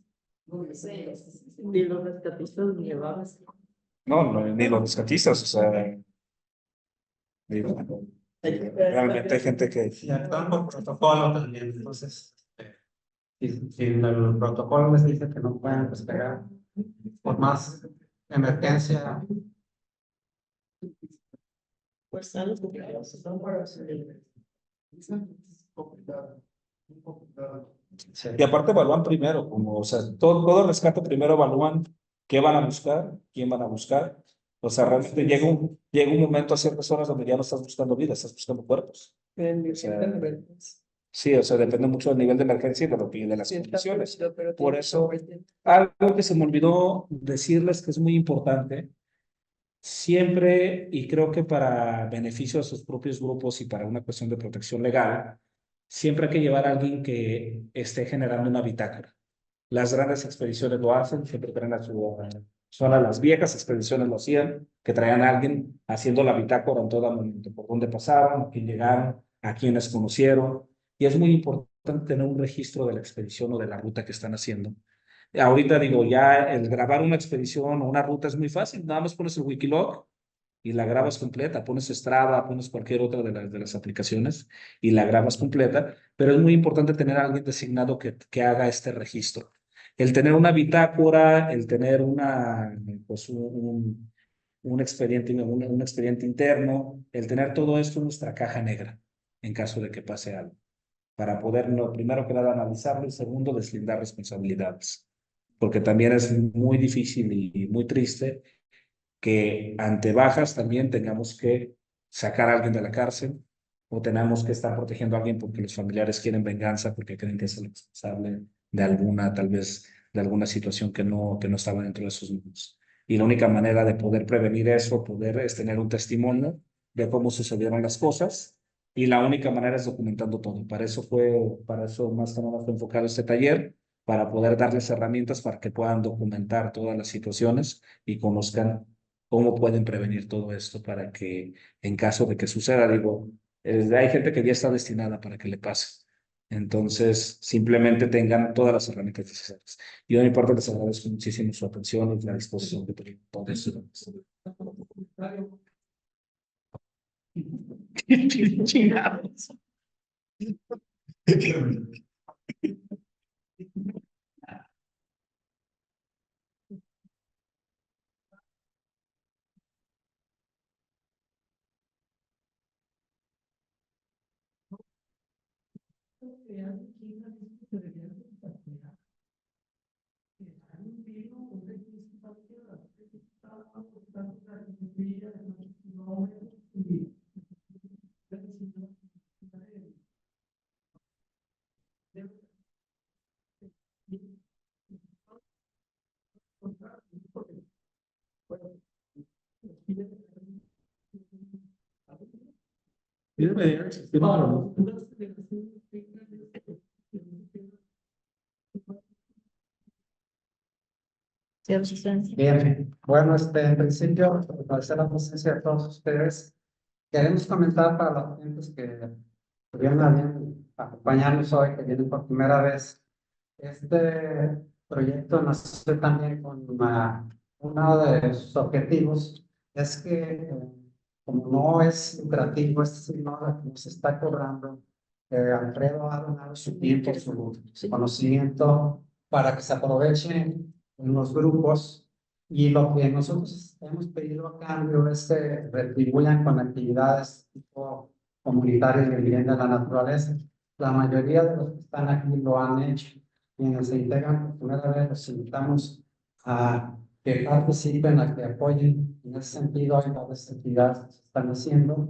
Ni los rescatistas ni llevadas.
No, ni los rescatistas, o sea, realmente hay gente que
Y actúan por protocolo también. Entonces, si el protocolo les dice que no pueden despegar, por más emergencia.
Pues están los cumpleaños, están para hacer.
y aparte evalúan primero, como, o sea, todo rescate primero evalúan qué van a buscar, quién van a buscar. O sea, realmente llega un momento a ciertas horas donde ya no estás buscando vidas, estás buscando cuerpos. Sí, o sea, depende mucho del nivel de emergencia y de las condiciones. Por eso, algo que se me olvidó decirles que es muy importante, siempre, y creo que para beneficio de sus propios grupos y para una cuestión de protección legal, siempre hay que llevar a alguien que esté generando una bitácora. Las grandes expediciones lo hacen, siempre traen a su zona, las viejas expediciones lo hacían, que traían a alguien haciendo la bitácora en todo momento, por dónde pasaron, a quién llegaron, a quiénes conocieron, y es muy importante tener un registro de la expedición o de la ruta que están haciendo. Ahorita digo, ya el grabar una expedición o una ruta es muy fácil, nada más pones el Wikilog y la grabas completa, pones Strava, pones cualquier otra de las aplicaciones y la grabas completa, pero es muy importante tener a alguien designado que haga este registro. El tener una bitácora, el tener pues un expediente, un expediente interno, el tener todo esto en nuestra caja negra en caso de que pase algo, para poder, no, primero que nada, analizarlo y segundo, deslindar responsabilidades, porque también es muy difícil y muy triste que ante bajas también tengamos que sacar a alguien de la cárcel o tenemos que estar protegiendo a alguien porque los familiares quieren venganza, porque creen que es el responsable de alguna, tal vez, de alguna situación que no estaba dentro de sus manos. Y la única manera de poder prevenir eso, poder es tener un testimonio de cómo sucedieron las cosas. Y la única manera es documentando todo. Para eso más que nada fue enfocado este taller, para poder darles herramientas para que puedan documentar todas las situaciones y conozcan cómo pueden prevenir todo esto para que en caso de que suceda, digo, hay gente que ya está destinada para que le pase. Entonces, simplemente tengan todas las herramientas necesarias. Yo, de mi parte, les agradezco muchísimo su atención y la disposición que tuvieron todo esto. Chingados.
Bien, bueno, en principio, agradecer la presencia de todos ustedes. Queremos comentar para los clientes que tuvieron a bien acompañarnos hoy, que vienen por primera vez. Este proyecto nació también con uno de sus objetivos, es que como no es lucrativo, es decir, no nos está cobrando, Alfredo ha donado su tiempo, su conocimiento para que se aprovechen en los grupos y lo que nosotros hemos pedido a cambio es que retribuyan con actividades tipo comunitarias de vivienda en la naturaleza. La mayoría de los que están aquí lo han hecho. Quienes se integran por primera vez, los invitamos a que participen, a que apoyen. En ese sentido, hay varias actividades que se están haciendo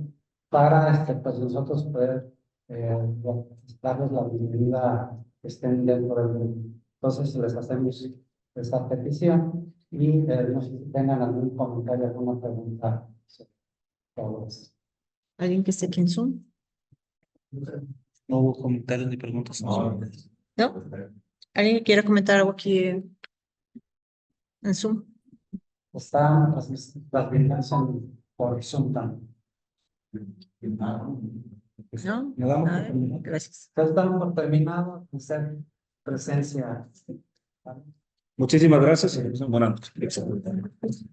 para pues nosotros poder darles la bienvenida que estén dentro del grupo. Entonces, les hacemos esta petición y no sé si tengan algún comentario, alguna pregunta sobre todo esto.
¿Alguien que esté aquí en Zoom?
No hubo comentarios ni preguntas.
¿No? ¿Alguien que quiera comentar algo aquí en Zoom?
Están las viviendas por Zoom también.
¿No?
Le damos
A
por
ver,
terminado.
gracias.
Entonces, damos por terminado hacer presencia.
Muchísimas gracias y buenas noches.